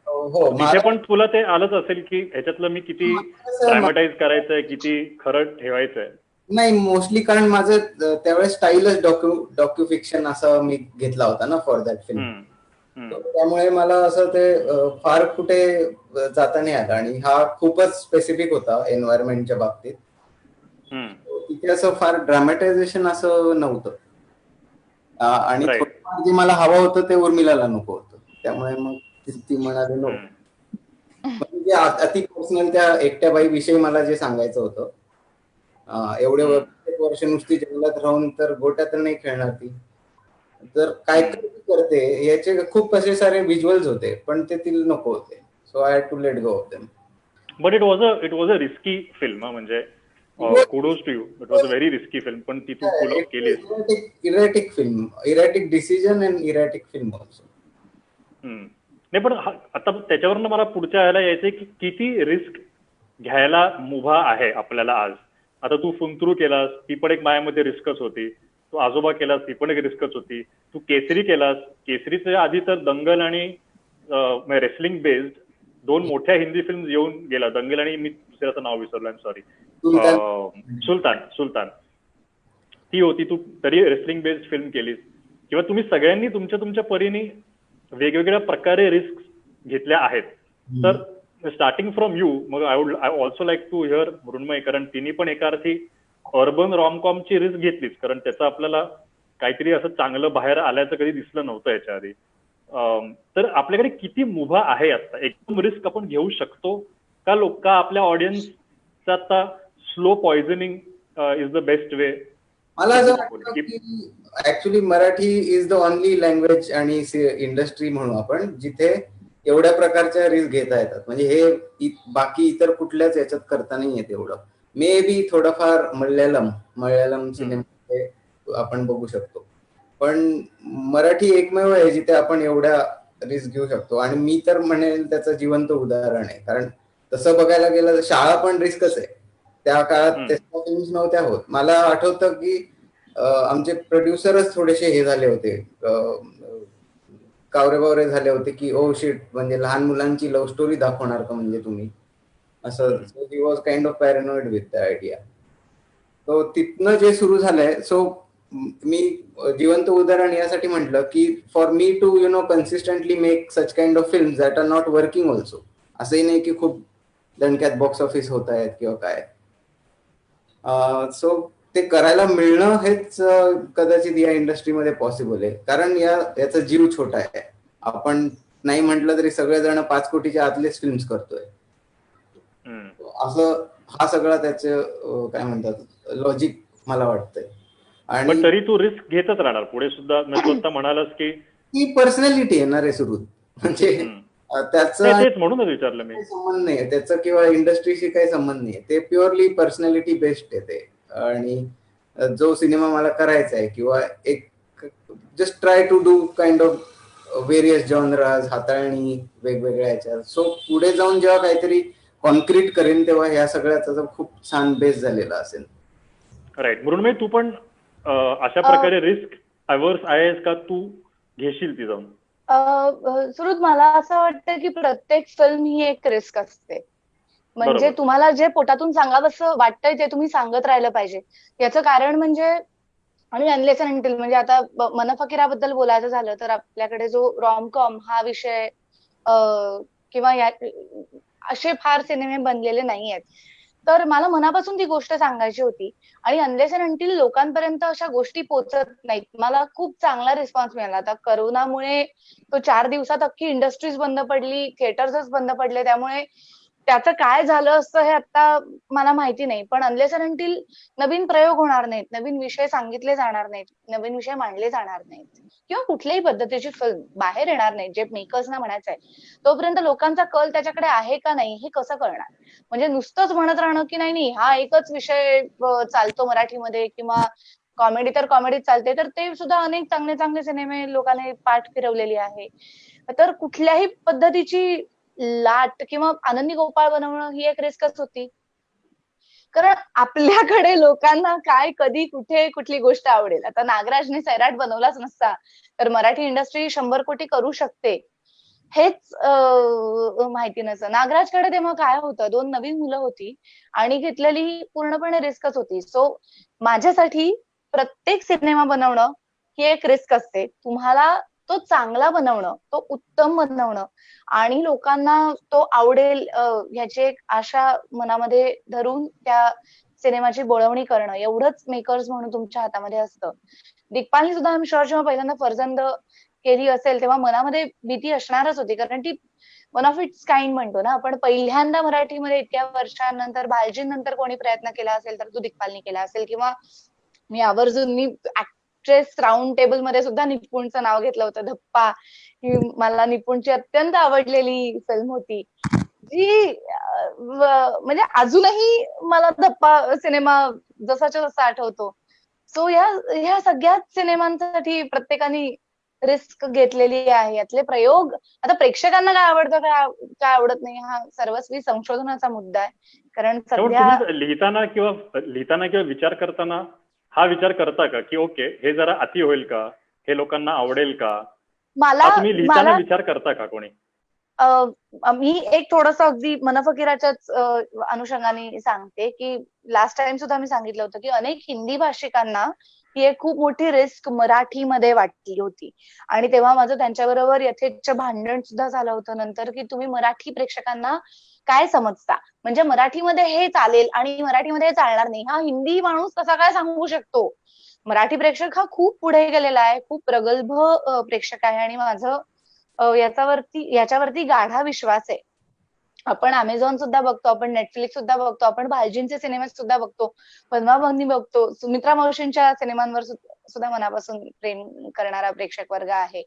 हो. तिथे पण तुला ते आलंच असेल की ह्याच्यातलं मी किती ड्रॅमटाईज करायचंय, किती खरं ठेवायचंय. नाही, मोस्टली कारण माझं त्यावेळेस स्टाईलच डॉक्यू फिक्शन असं मी घेतला होता ना फॉर दॅट फिल्म. त्यामुळे मला असं ते फार कुठे जाता नाही आलं आणि हा खूपच स्पेसिफिक होता एन्व्हायरमेंटच्या बाबतीत. तिथे असं फार ड्रामॅटायझेशन असं नव्हतं आणि जे मला हवं होतं ते उर्मिलाला नको होतं, त्यामुळे मग ती म्हणाली नको. म्हणजे अति पर्सनल त्या एकट्या बाई विषयी मला जे सांगायचं होतं, एवढे वर्ष नुसती जंगलात राहून तर गोट्या तर नाही खेळणार ती, तर काय करते याचे खूप असे सारे व्हिज्युअल्स होते, पण ते तिला नको होते. So I had to let go of them. But it was a risky film. म्हणजे kudos to you, it was a very risky film, पण ती तू पुल ऑफ केलीस. Erratic film, erratic decision and erratic film also. नाही, पण आता त्याच्यावरनं मला पुढच्या यायला यायचंय की किती रिस्क घ्यायला मुभा आहे आपल्याला आज. आता तू फुंतरू केलास, ती पण एक मायामध्ये रिस्कच होती. तू आजोबा केलास, ती पण एक रिस्कच होती. तू केसरी केलास, केसरीच्या आधी तर दंगल आणि रेसलिंग बेस्ड दोन मोठ्या हिंदी फिल्म येऊन गेला. दंगल आणि मी दुसऱ्याचं नाव विसरलो, आय एम सॉरी, सुलतान ती होती. तू तरी रेसलिंग बेस्ड फिल्म केलीस. किंवा तुम्ही सगळ्यांनी तुमच्या परीने वेगवेगळ्या प्रकारे रिस्क घेतल्या आहेत. तर स्टार्टिंग फ्रॉम यू, मग I also like to hear Mrinmay, कारण तिने पण एका अर्थी अर्बन रॉमकॉमची रिस्क घेतलीच, कारण त्याचं आपल्याला काहीतरी असं चांगलं बाहेर आल्याचं कधी दिसलं नव्हतं याच्या आधी. तर आपल्याकडे किती मुभा आहे आता, एकदम रिस्क आपण घेऊ शकतो का आपल्या ऑडियन्सचा आता slow poisoning is the best way? मला असं वाटतं की actually Marathi is the only language आणि इंडस्ट्री म्हणून आपण जिथे एवढ्या प्रकारच्या रिस्क घेता येतात. म्हणजे हे बाकी इतर कुठल्याच याच्यात करता नाही येत एवढं. मे बी थोडंफार मल्याळम सिनेमा आपण बघू शकतो, पण मराठी एकमेव आहे जिथे आपण एवढ्या रिस्क घेऊ शकतो. आणि मी तर म्हणेल त्याचं जिवंत उदाहरण आहे, कारण तसं बघायला गेलं तर शाळा पण रिस्कच आहे. त्या काळात त्याच्या फिल्म्स नव्हत्या होत. मला आठवतं की आमचे प्रोड्युसरच थोडेसे हे झाले होते, कावरे झाले होते की ओ शिट, म्हणजे लहान मुलांची लव्ह स्टोरी दाखवणार का म्हणजे तुम्ही असं. He was kind of पॅरेनॉइड with the idea. तो तिथनं जे सुरू झालंय. सो मी जिवंत उदाहरण यासाठी म्हटलं की for me to consistently make such kind of films that are not working also. असंही नाही की खूप दणक्यात बॉक्स ऑफिस होत आहेत किंवा काय. सो ते करायला मिळणं हेच कदाचित या इंडस्ट्रीमध्ये पॉसिबल आहे, कारण याचा जीव छोटा आहे. आपण नाही म्हटलं तरी सगळेजण 5 कोटीच्या आतलेच फिल्म्स करतोय. असं हा सगळा त्याचं काय म्हणतात लॉजिक मला वाटतंय. पण आणि तरी तू रिस्क घेतच राहणार पुढे सुद्धा. तू आता म्हणालास की ती पर्सनॅलिटी येणार आहे सुरू, म्हणजे त्याचं तेच म्हणूनच विचारलं मी. काही संबंध नाही त्याचं किंवा इंडस्ट्रीशी काही संबंध नाही. ते प्युअरली पर्सनॅलिटी बेस्ड आहे ते. आणि जो सिनेमा मला करायचा आहे किंवा एक just try to do kind of various genres, हाताळणी वेगवेगळ्या ह्याच्यात. सो पुढे जाऊन जेव्हा काहीतरी कॉन्क्रीट करेन तेव्हा ह्या सगळ्याचा खूप छान बेस झालेला असेल. राईट. मृण्मयी, तू पण अशा प्रकारे रिस्क अव्हर्स आहेस का? तू घेशील ती जाऊन? सुरुत मला असं वाटतं की प्रत्येक फिल्म ही एक रिस्क असते. म्हणजे बरोबर. तुम्हाला जे पोटातून सांगावंसं वाटतंय ते तुम्ही सांगत राहिलं पाहिजे. याचं कारण म्हणजे आणि अनलेस अँड अंटिल म्हणजे आता मनफकिराबद्दल बोलायचं झालं तर आपल्याकडे जो रॉमकॉम हा विषय किंवा असे फार सिनेमे बनलेले नाहीयेत. तर मला मनापासून ती गोष्ट सांगायची होती आणि अनलेस अँड अंटिल लोकांपर्यंत अशा गोष्टी पोहोचत नाहीत. मला खूप चांगला रिस्पॉन्स मिळाला. आता करोनामुळे तो 4 दिवसात अख्खी इंडस्ट्रीज बंद पडली, थिएटर्सच बंद पडले. त्यामुळे त्याचं काय झालं असतं हे आता मला माहिती नाही. पण अनलेस अँड अंटिल नवीन प्रयोग होणार नाहीत, नवीन विषय सांगितले जाणार नाहीत, नवीन विषय मांडले जाणार नाहीत किंवा कुठल्याही पद्धतीची फिल्म बाहेर येणार नाही, जे मेकर्सना म्हणायचंय, तोपर्यंत लोकांचा कल त्याच्याकडे आहे का नाही हे कसं कळणार? म्हणजे नुसतंच म्हणत राहणं की नाही हा एकच विषय चालतो मराठीमध्ये किंवा कॉमेडी तर कॉमेडीच चालते, तर ते सुद्धा अनेक चांगले चांगले सिनेमे लोकांनी पाठ फिरवलेली आहे. तर कुठल्याही पद्धतीची लाट किंवा आनंदी गोपाळ बनवणं ही एक रिस्कच होती. कारण आपल्याकडे लोकांना काय कधी कुठे कुठली गोष्ट आवडेल. आता नागराजने सैराट बनवलाच नसता तर मराठी इंडस्ट्री 100 कोटी करू शकते हेच माहिती नसतं. नागराजकडे तेव्हा काय होतं, 2 नवीन मुलं होती आणि घेतलेली पूर्णपणे रिस्कच होती. सो माझ्यासाठी प्रत्येक सिनेमा बनवणं ही एक रिस्क असते. तुम्हाला तो चांगला बनवणं, तो उत्तम बनवणं आणि लोकांना तो आवडेल ह्याची एक आशा मनामध्ये धरून त्या सिनेमाची बोळवणी करणं एवढंच मेकर्स म्हणून तुमच्या हातामध्ये असतं. दिग्पालनी सुद्धा आम्ही शुअर जेव्हा पहिल्यांदा फरजंद केली असेल तेव्हा मनामध्ये भीती असणारच होती. कारण ती वन ऑफ इट्स काइंड म्हणतो ना आपण. पहिल्यांदा मराठीमध्ये इतक्या वर्षांनंतर भालजींनंतर कोणी प्रयत्न केला असेल तर तो दिग्पालनी केला असेल. किंवा मी आवर्जून ऍक्ट्रेस राऊंड टेबल मध्ये सुद्धा निपुणचं नाव घेतलं होतं, धप्पा. ही मला निपुणची अत्यंत आवडलेली फिल्म होती जी म्हणजे अजूनही मला धप्पा सिनेमा जसाच्या तसा आठवतो. सो ह्या सगळ्याच सिनेमांसाठी प्रत्येकाने रिस्क घेतलेली आहे. यातले प्रयोग आता प्रेक्षकांना काय आवडतं काय आवडत नाही हा सर्वस्वी संशोधनाचा मुद्दा आहे. कारण सध्या तुम्ही लिहिताना किंवा विचार करताना हा विचार करता का की ओके हे जरा अति होईल का, हे लोकांना आवडेल का? तुम्ही लिहिताना विचार करता का कोणी? मी एक थोडंसं अगदी मनफकिराच्याच अनुषंगाने सांगते की लास्ट टाइम सुद्धा मी सांगितलं होतं की अनेक हिंदी भाषिकांना ही एक खूप मोठी रिस्क मराठीमध्ये वाटली होती आणि तेव्हा माझं त्यांच्याबरोबर यथेच्छ भांडण सुद्धा झालं होतं नंतर की तुम्ही मराठी प्रेक्षकांना काय समजता, म्हणजे मराठीमध्ये हे चालेल आणि मराठीमध्ये हे चालणार नाही, हा हिंदी माणूस कसा काय सांगू शकतो? मराठी प्रेक्षक हा खूप पुढे गेलेला आहे, खूप प्रगल्भ प्रेक्षक आहे आणि माझं याच्यावरती गाढा विश्वास आहे. आपण अमेझॉन सुद्धा बघतो, आपण नेटफ्लिक्स सुद्धा बघतो, आपण भालजींचे सिनेमे सुद्धा बघतो, पद्माभंगी बघतो, सुमित्रा मावशींच्या सिनेमांवर सुद्धा मनापासून प्रेम करणारा प्रेक्षक वर्ग आहे.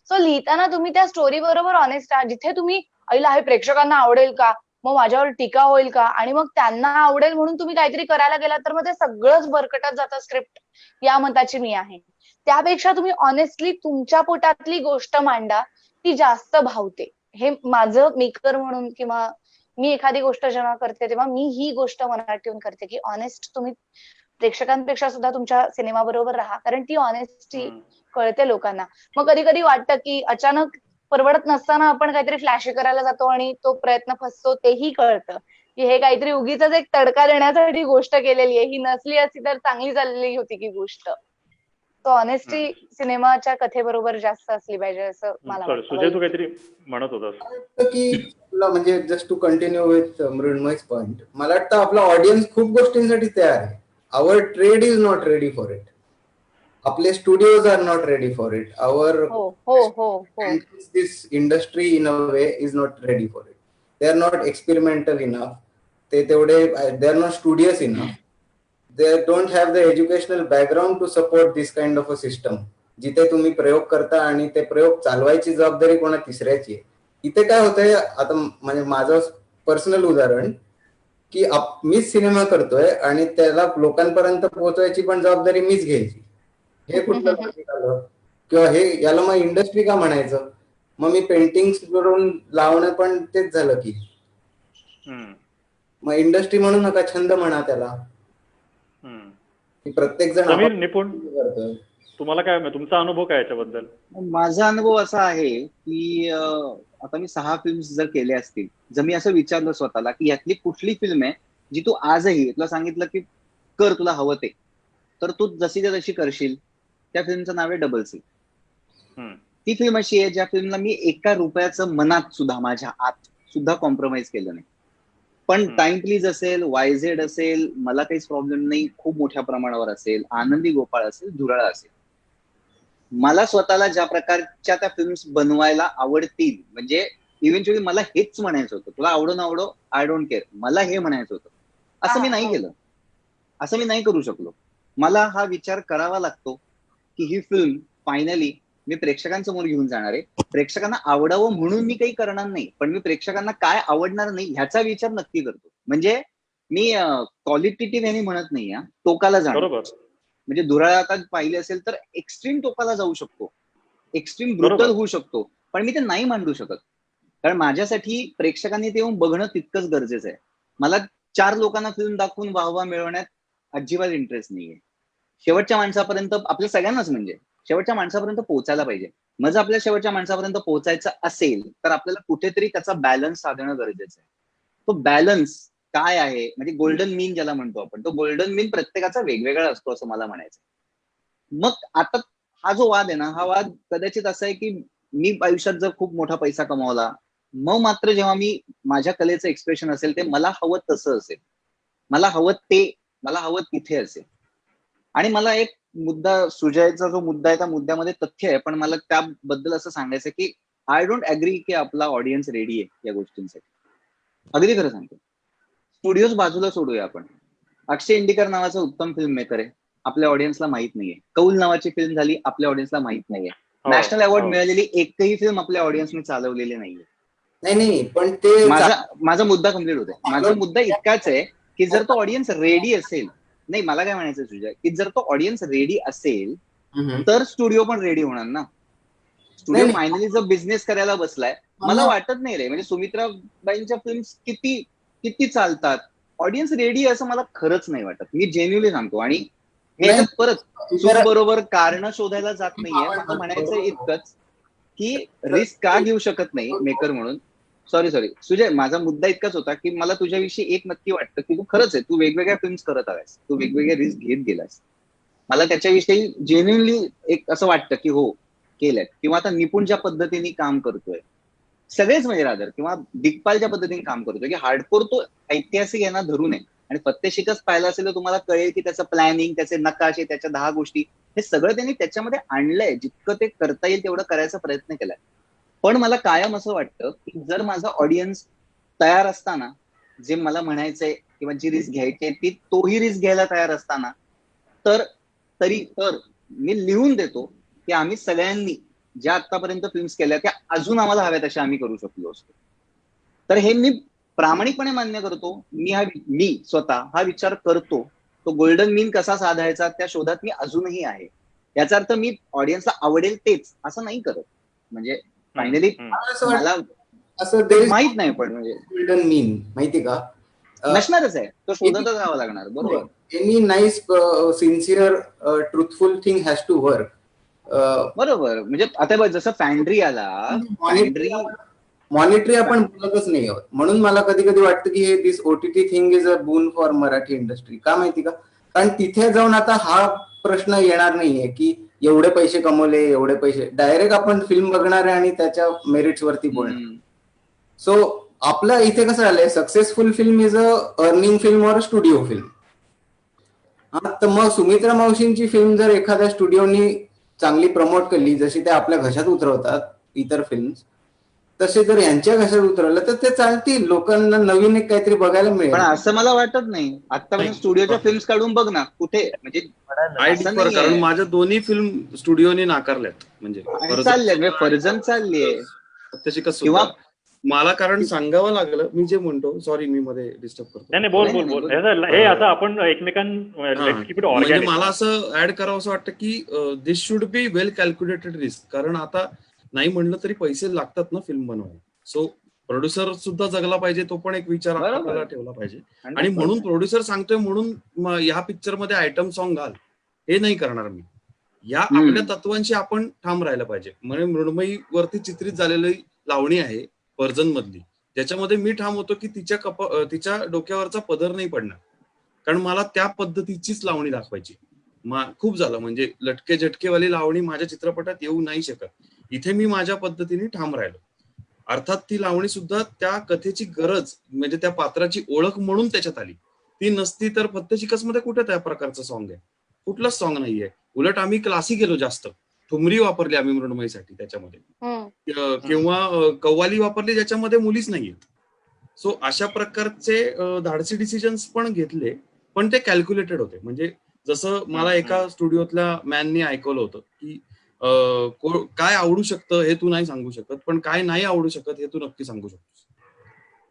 सो लिहिताना तुम्ही त्या स्टोरी बरोबर ऑनेस्ट आहात. जिथे तुम्ही ऐला हे प्रेक्षकांना आवडेल का, मग माझ्यावर टीका होईल का आणि मग त्यांना आवडेल म्हणून तुम्ही काहीतरी करायला गेलात तर मग ते सगळंच भरकटत जातं स्क्रिप्ट, या मताची मी आहे. त्यापेक्षा तुम्ही ऑनेस्टली तुमच्या पोटातली गोष्ट मांडा, ती जास्त भावते. हे माझं मेकर म्हणून किंवा मी एखादी गोष्ट जेव्हा करते तेव्हा मी ही गोष्ट मनात ठेवून करते की ऑनेस्ट तुम्ही प्रेक्षकांपेक्षा सुद्धा तुमच्या सिनेमा बरोबर राहा, कारण ती ऑनेस्टी कळते लोकांना. मग कधी कधी वाटतं की अचानक परवडत नसताना आपण काहीतरी फ्लॅश करायला जातो आणि तो प्रयत्न फसतो, तेही कळतं की हे काहीतरी उगीच एक तडका देण्यासाठी गोष्ट केलेली आहे, ही नसली असती तर चांगली चाललेली होती की गोष्ट. तो ऑनेस्टी सिनेमाच्या कथेबरोबर जास्त असली पाहिजे असं मला वाटतं. सुजय, तू काहीतरी म्हणत होतास की तुला म्हणजे just to continue with Mrinmay's point, मला वाटतं आपला ऑडियन्स खूप गोष्टींसाठी तयार आहे. Our trade is not ready for it. आपले studios are not ready for it. This industry in a way is not ready for it. They are not experimental enough. ते तेवढे they are not studious enough, they don't have the educational background to support this kind of a system, जिथे तुम्ही प्रयोग करता आणि ते प्रयोग चालवायची जबाबदारी कोणा तिसऱ्याची आहे. इथे काय होतंय आता, म्हणजे माझं पर्सनल उदाहरण की मीच सिनेमा करतोय आणि त्याला लोकांपर्यंत पोहोचवायची पण जबाबदारी मीच घ्यायची. हे कुठलं आलं? किंवा हे याला मग इंडस्ट्री का म्हणायचं? मग मी पेंटिंग करून लावणं पण तेच झालं की, मग इंडस्ट्री म्हणू नका, छंद म्हणा त्याला. प्रत्येक जण समीर निपुण, तुम्हाला काय, तुमचा अनुभव काय याच्याबद्दल? माझा अनुभव असा आहे की आता मी 6 फिल्म्स जर केले असतील, जर मी असं विचारलं स्वतःला की यातली कुठली फिल्म आहे जी तू आजही तुला सांगितलं की कर, तुला हवं ते, तर तू जशी तशी करशील, त्या फिल्मचं नाव आहे डबल सी. ती फिल्म अशी आहे ज्या फिल्मला मी एका रुपयाचं मनात सुद्धा, माझ्या आत सुद्धा कॉम्प्रोमाइज केलं नाही. पण टाइम प्लीज असेल, वायझेड असेल, मला काहीच प्रॉब्लेम नाही, खूप मोठ्या प्रमाणावर असेल, आनंदी गोपाळ असेल, धुराळा असेल, मला स्वतःला ज्या प्रकारच्या त्या फिल्म्स बनवायला आवडतील, म्हणजे इव्हेंच्युअली मला हेच म्हणायचं होतं, तुला आवडो ना आवडो, आय डोंट केअर, मला हे म्हणायचं होतं. असं मी नाही केलं, असं मी नाही करू शकलो. मला हा विचार करावा लागतो की ही फिल्म फायनली मी प्रेक्षकांसमोर घेऊन जाणार आहे. प्रेक्षकांना आवडावं म्हणून मी काही करणार नाही, पण मी प्रेक्षकांना काय आवडणार नाही ह्याचा विचार नक्की करतो. म्हणजे मी क्वालिटेटिव्ह यांनी म्हणत नाही, टोकाला जाणार. म्हणजे धुराळा आता पाहिली असेल तर एक्स्ट्रीम टोकाला जाऊ शकतो, एक्स्ट्रीम ब्रुटल होऊ शकतो, पण मी ते नाही मांडू शकत. कारण माझ्यासाठी प्रेक्षकांनी ते येऊन बघणं तितकंच गरजेचं आहे. मला 4 लोकांना फिल्म दाखवून वाहवा मिळवण्यात अजिबात इंटरेस्ट नाहीये. शेवटच्या माणसापर्यंत, आपल्या सगळ्यांनाच म्हणजे शेवटच्या माणसापर्यंत पोहोचायला पाहिजे. मग जर आपल्या शेवटच्या माणसापर्यंत पोहोचायचं असेल तर आपल्याला कुठेतरी त्याचा बॅलन्स साधणं गरजेचं आहे. तो बॅलन्स काय आहे, म्हणजे गोल्डन मीन ज्याला म्हणतो आपण, तो गोल्डन मीन प्रत्येकाचा वेगवेगळा असतो असं मला म्हणायचं. मग आता हा जो वाद आहे ना, हा वाद कदाचित असा आहे की मी आयुष्यात जर खूप मोठा पैसा कमावला, मग मात्र जेव्हा मी माझ्या कलेचं एक्सप्रेशन असेल ते मला हवं तसं असेल, मला हवं ते, मला हवं तिथे असेल. आणि मला एक मुद्दा, सुजयचा जो मुद्दा आहे त्या मुद्द्यामध्ये तथ्य आहे, पण मला त्याबद्दल असं सांगायचं की आय डोंट अग्री की आपला ऑडियन्स रेडी आहे या गोष्टींसाठी. अगदी खरं सांगतो. स्टुडिओज बाजूला सोडूया आपण. अक्षय इंडिकर नावाचा उत्तम फिल्म मेकर आहे, आपल्या ऑडियन्सला माहित नाहीये. कौल नावाची फिल्म झाली, आपल्या ऑडियन्सला माहित नाहीये. नॅशनल अवॉर्ड मिळालेली एकही फिल्म आपल्या ऑडियन्सने चालवलेली नाहीये. नाही, पण ते माझा मुद्दा कम्प्लीट होतोय. माझा मुद्दा इतकाच आहे की जर तो ऑडियन्स रेडी असेल, नाही मला काय म्हणायचं सुजय, की जर तो ऑडियन्स रेडी असेल तर स्टुडिओ पण रेडी होणार ना. स्टुडिओ फायनली जर बिझनेस करायला बसलाय, मला वाटत नाही रे, म्हणजे सुमित्राबाईंच्या फिल्म्स किती चालतात, ऑडियन्स रेडी असं मला खरंच नाही वाटत. मी जेन्युअली सांगतो. आणि हे परत बरोबर कारण शोधायला जात नाहीये, मला म्हणायचं इतकंच की रिस्क का घेऊ शकत नाही मेकर म्हणून. सॉरी सुजय, माझा मुद्दा इतकाच होता की मला तुझ्याविषयी एक नक्की वाटतं की तू खरंच आहे, तू वेगवेगळ्या फिल्म्स करत आलास, तू वेगवेगळे रिस्क घेत गेलास. मला त्याच्याविषयी जेन्युअनली एक असं वाटतं की हो केलंय. किंवा आता निपुण ज्या पद्धतीने काम करतोय, सगळेच म्हणजे रादर, किंवा दिग्पाल ज्या पद्धतीने काम करतोय की हार्डकोर तो ऐतिहासिक यांना धरून आहे. आणि पत्तेशिकच पाहिला असेल तर तुम्हाला कळेल की त्याचं प्लॅनिंग, त्याचे नकाशे, त्याच्या 10 गोष्टी, हे सगळं त्यांनी त्याच्यामध्ये आणलंय. जितकं ते करता येईल तेवढं करायचा प्रयत्न केलाय. पण मला कायम असं वाटतं की जर माझा ऑडियन्स तयार असताना, जे मला म्हणायचंय किंवा जी रिस्क घ्यायची ती तोही रिस्क घ्यायला तयार असताना, तर मी लिहून देतो की आम्ही सगळ्यांनी ज्या आतापर्यंत फिल्म्स केल्या त्या अजून आम्हाला हव्यात अशा आम्ही करू शकलो असतो. तर हे मी प्रामाणिकपणे मान्य करतो. मी स्वतः हा विचार करतो. तो गोल्डन मीन कसा साधायचा त्या शोधात मी अजूनही आहे. याचा अर्थ मी ऑडियन्सला आवडेल तेच असं नाही करत. म्हणजे फायनली मला असं माहित नाही, पण म्हणजे गोल्डन मीन माहिती का नसणारच आहे, तो शोधतच राहावा लागणार. बरोबर. Any nice sincere truthful thing has to work. बरोबर. म्हणजे आता जसं फॅन्ड्री आला, मॉनिटरी आपण बोलतच नाही आहोत. म्हणून मला कधी कधी वाटतं की हे this OTT thing is a boon for Marathi industry. का माहिती का? कारण तिथे जाऊन आता हा प्रश्न येणार नाहीये की एवढे पैसे कमवले, एवढे पैसे. डायरेक्ट आपण फिल्म बघणार आहे आणि त्याच्या मेरिट्स वरती बोलणार. सो आपल्या इथे कसं झालंय, successful film is a earning film और स्टुडिओ फिल्म. तर मग सुमित्रा मावशींची फिल्म जर एखाद्या स्टुडिओनी चांगली प्रमोट केली, जशी ते आपल्या घशात उतरवतात इतर फिल्म्स, तसे जर यांच्या घशात उतरवलं तर ते चालतील, लोकांना नवीन एक काहीतरी बघायला मिळेल. पण असं मला वाटत नाही. आतापर्यंत स्टुडिओच्या फिल्म्स काढून बघ ना, कुठे म्हणजे असं नाहीये. कारण माझ्या दोन्ही फिल्म स्टुडिओने नाकारल्यात. म्हणजे चालले म्हणजे फर्जन चाललीये सत्यशिकत किंवा सुद्धा. मला कारण सांगावं लागलं, मी जे म्हणतो, सॉरी मी मध्ये डिस्टर्ब करतो. नाही बोल बोल बोल. हे आता आपण म्हणजे मला असं ऍड करावं असं वाटतं की this should be well calculated risk. कारण आता नाही म्हणलं तरी पैसे लागतात ना फिल्म बनवायला. सो प्रोड्युसर सुद्धा जगला पाहिजे, तो पण एक विचार आपल्याला ठेवला पाहिजे. आणि म्हणून प्रोड्युसर सांगतोय म्हणून या पिक्चर मध्ये आयटम सॉन्ग घाल, हे नाही करणार मी. या आपल्या तत्वांशी आपण ठाम राहायला पाहिजे. म्हणजे मृण्मयी वरती चित्रित झालेली लावणी आहे पर्जन मधली, ज्याच्यामध्ये मी ठाम होतो की तिच्या डोक्यावरचा पदर नाही पडणार, कारण मला त्या पद्धतीचीच लावणी दाखवायची. खूप झालं म्हणजे लटके झटकेवाली लावणी माझ्या चित्रपटात येऊ नाही शकत. इथे मी माझ्या पद्धतीने ठाम राहिलो. अर्थात ती लावणी सुद्धा त्या कथेची गरज म्हणजे त्या पात्राची ओळख म्हणून त्याच्यात आली. ती नसती तर फत्तेशिकस मध्ये कुठे त्या प्रकारचं सॉन्ग आहे? कुठलंच सॉन्ग नाहीये. उलट आम्ही क्लासी गेलो जास्त. ठुमरी वापरली आम्ही मृण्मयीसाठी त्याच्यामध्ये, किंवा कव्वाली वापरली ज्याच्यामध्ये मुलीच नाहीयेत. सो अशा प्रकारचे धाडसी डिसिजन्स पण घेतले, पण ते कॅल्क्युलेटेड होते. म्हणजे जसं मला एका स्टुडिओतल्या मॅननी ऐकवलं होतं की काय आवडू शकतं हे तू नाही सांगू शकत, पण काय नाही आवडू शकत हे तू नक्की सांगू शकतोस.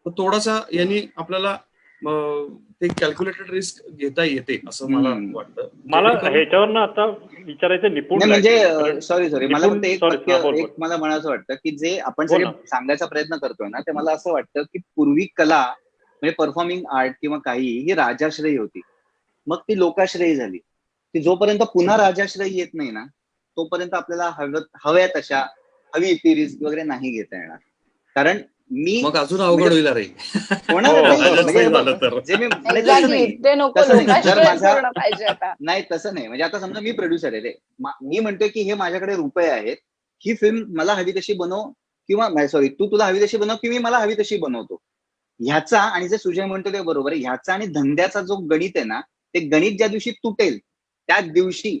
तर थोडासा यांनी आपल्याला ते कॅल्क्युलेटेड रिस्क घेता येते असं मला वाटतं. मला ह्याच्यावर आता विचारायचं निपुण म्हणजे सॉरी मला एक मला म्हणायचं वाटतं की जे आपण सगळे सांगायचा प्रयत्न करतोय ना, ते मला असं वाटतं की पूर्वी कला म्हणजे परफॉर्मिंग आर्ट किंवा काही ही राजाश्रयी होती, मग ती लोकाश्रयी झाली. ती जोपर्यंत पुन्हा राजाश्रयी येत नाही ना, तोपर्यंत आपल्याला हव्या तशा हवी ती रिस्क वगैरे नाही घेता येणार. कारण मी मग अजून अवघड होईल रे. नाही तसं नाही. म्हणजे आता समजा मी प्रोड्युसर आहे रे, मी म्हणतोय की हे माझ्याकडे रुपये आहेत, ही फिल्म मला हवी तशी बनव, किंवा सॉरी तू तुला हवी तशी बनव की मी मला हवी तशी बनवतो. ह्याचा आणि जे सुजय म्हणतो ते बरोबर आहे, ह्याचा आणि धंद्याचा जो गणित आहे ना, ते गणित ज्या दिवशी तुटेल त्या दिवशी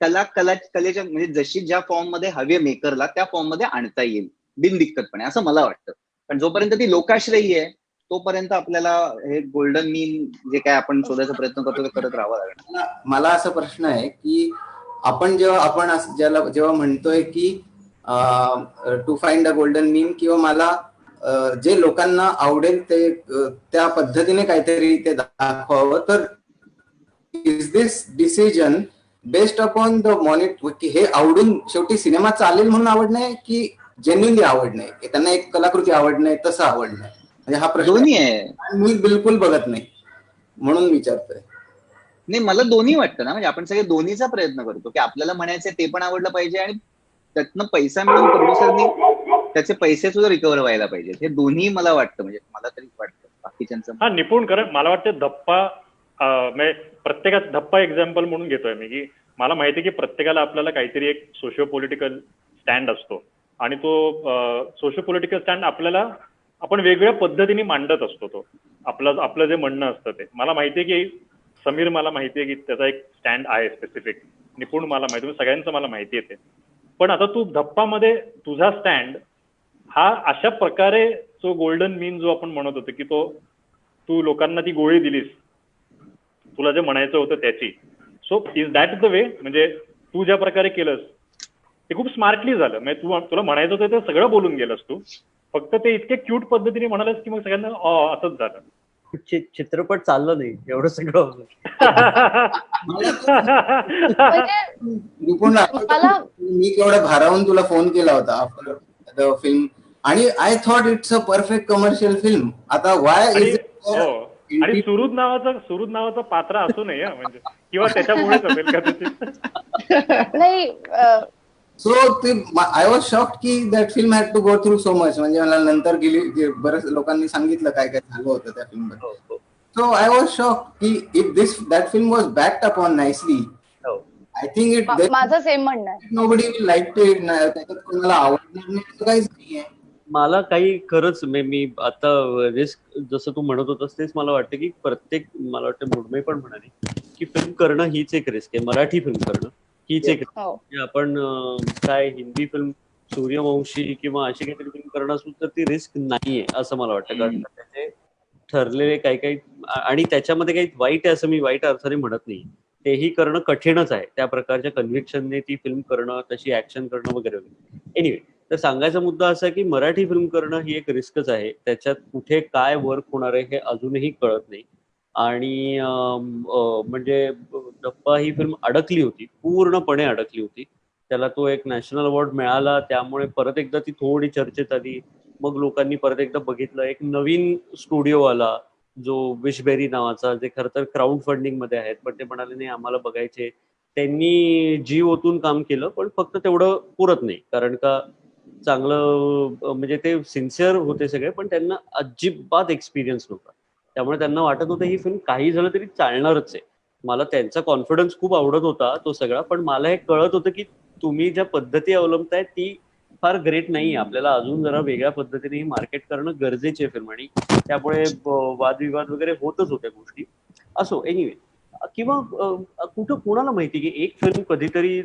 कलेच्या म्हणजे जशी ज्या फॉर्म मध्ये हवे मेकरला त्या फॉर्म मध्ये आणता येईल बिनदिक्कतपणे, असं मला वाटतं. पण जोपर्यंत ती लोकाश्रयी आहे तोपर्यंत आपल्याला हे गोल्डन मीन जे काय आपण शोधायचा प्रयत्न करतो ते करत राहावं लागणार. मला असा प्रश्न आहे की आपण जेव्हा म्हणतोय की टू फाइंड अ गोल्डन मीन, किंवा मला जे लोकांना आवडेल ते त्या पद्धतीने काहीतरी ते दाखवावं, तर is this decision based upon the monitor की हे आवडून शेवटी सिनेमा चालेल म्हणून आवडणे की जेन्युइनली आवडणे, त्यांना एक कलाकृती आवडणे तसं आवडणं? म्हणजे हा प्रश्न दोन्ही आहे. मी बिलकुल बघत नाही म्हणून विचारतोय. नाही, मला दोन्ही वाटतं ना. म्हणजे आपण सगळे दोन्हीचा प्रयत्न करतो की आपल्याला म्हणायचं ते पण आवडलं पाहिजे आणि त्यातनं पैसा मिळून प्रोड्युसरनी त्याचे पैसे सुद्धा रिकव्हर व्हायला पाहिजे. हे दोन्ही मला वाटतं, म्हणजे मला तरी वाटतं. बाकीच्यांचं हा निपुण, कारण मला वाटतं धप्पा म्हणजे प्रत्येकात धप्पा एक्झाम्पल म्हणून घेतोय मी, की मला माहिती आहे की प्रत्येकाला आपल्याला काहीतरी एक सोशिओ पॉलिटिकल स्टँड असतो आणि तो सोशिओ पॉलिटिकल स्टँड आपण वेगवेगळ्या पद्धतीने मांडत असतो. तो आपलं जे म्हणणं असतं ते मला माहितीये की समीर, मला माहितीये की त्याचा एक स्टँड आहे स्पेसिफिक. निपुण मला माहिती, सगळ्यांचं मला माहिती आहे ते. पण आता तू धप्पामध्ये तुझा स्टँड हा अशा प्रकारे जो गोल्डन मीन जो आपण म्हणत होतो की तू लोकांना ती गोळी दिलीस, तुला जे म्हणायचं होतं त्याची. So is that the way? म्हणजे तू ज्या प्रकारे केलंस ते खूप स्मार्टली झालं. म्हणजे तुला म्हणायचं होतं ते सगळं बोलून गेलंस तू, फक्त ते इतके क्यूट पद्धतीने म्हणालस की मग सगळ्यांना असंच झालं. चित्रपट चाललं नाही एवढं सगळं. मी केवढा भारावून तुला फोन केला होता आफ्टर द फिल्म, आणि I thought it's a perfect commercial film. आता वाय इज आणि सुरुद नावाचं पात्र असू नये म्हणजे, किंवा त्याच्यामुळेच असेल कदाचित. नाही, सो आय वॉज शॉक्ड की that film had to go through so much. म्हणजे मला नंतर बऱ्याच लोकांनी सांगितलं काय काय झालं होतं त्या फिल्म मध्ये. सो आय वॉज शॉक्ड की if that film was backed upon nicely, I think it माझं सेम म्हणणं आहे. Nobody will like to it. त्याच्यात कोणाला आवडणार नाही काहीच नाहीये. मला काही खरंच मी आता रिस्क जसं तू म्हणत होतास तेच मला वाटतं की मला वाटतं मृण्मयी पण म्हणाली की फिल्म करणं हीच एक रिस्क आहे. मराठी फिल्म करणं हीच एक रिस्क. आपण काय हिंदी फिल्म सूर्यवंशी किंवा अशी काहीतरी फिल्म करणं सुद्धा ती रिस्क नाहीये असं मला वाटतं. कारण त्याचे ठरलेले काही आणि त्याच्यामध्ये काही वाईट आहे असं मी वाईट अर्थाने म्हणत नाही. तेही करणं कठीणच आहे. त्या प्रकारच्या कन्व्हिक्शनने ती फिल्म करणं, तशी ऍक्शन करणं वगैरे वगैरे. एनिवे, तर सांगायचा मुद्दा असा की मराठी फिल्म करणं ही एक रिस्कच आहे. त्याच्यात कुठे काय वर्क होणार आहे हे अजूनही कळत नाही. आणि म्हणजे डप्पा ही फिल्म अडकली होती, पूर्णपणे अडकली होती. त्याला तो एक नॅशनल अवॉर्ड मिळाला, त्यामुळे परत एकदा ती थोडी चर्चेत आली. मग लोकांनी परत एकदा बघितलं. एक नवीन स्टुडिओ आला जो विशबेरी नावाचा, जे खरं तर क्राऊड फंडिंग मध्ये आहेत, पण ते म्हणाले नाही आम्हाला बघायचे. त्यांनी जीव ओतून काम केलं, पण फक्त तेवढं पुरत नाही. कारण का चांगलं म्हणजे ते सिन्सिअर होते सगळे, पण त्यांना अजिबात एक्सपिरियन्स नव्हता. त्यामुळे त्यांना वाटत होतं ही फिल्म काही झालं तरी चालणारच आहे. मला त्यांचा कॉन्फिडन्स खूप आवडत होता तो सगळा, पण मला हे कळत होतं की तुम्ही ज्या पद्धती अवलंबताय ती फार ग्रेट नाही. आपल्याला अजून जरा वेगळ्या पद्धतीने ही मार्केट करणं गरजेचे आहे फिल्म, आणि त्यामुळे वादविवाद वगैरे होतच होत्या गोष्टी. असो, एनिवे, किंवा कुठं कोणाला माहिती की एक फिल्म कधीतरी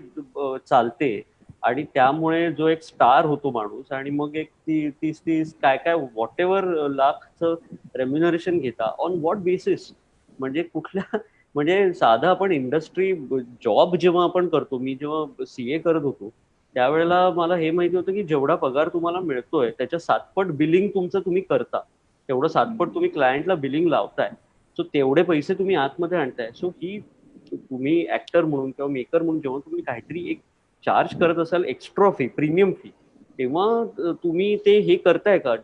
चालते आणि त्यामुळे जो एक स्टार होतो माणूस, आणि मग एक 30 काय काय व्हॉट एव्हर लाखचं रेम्युनरेशन घेता ऑन व्हॉट बेसिस. म्हणजे कुठल्या म्हणजे साधं आपण इंडस्ट्री जॉब जेव्हा आपण करतो, मी जेव्हा CA करत होतो त्यावेळेला मला हे माहिती होतं की जेवढा पगार तुम्हाला मिळतोय त्याच्या 7पट बिलिंग तुमचं तुम्ही करता, तेवढं 7पट तुम्ही क्लायंटला बिलिंग लावताय. सो तेवढे पैसे तुम्ही आतमध्ये आणताय. सो ही तुम्ही ऍक्टर म्हणून किंवा मेकर म्हणून जेव्हा तुम्ही काहीतरी एक चार्ज करत असाल, एक्स्ट्रा फी, प्रीमियम फी, तेव्हा तुम्ही ते हे करताय का?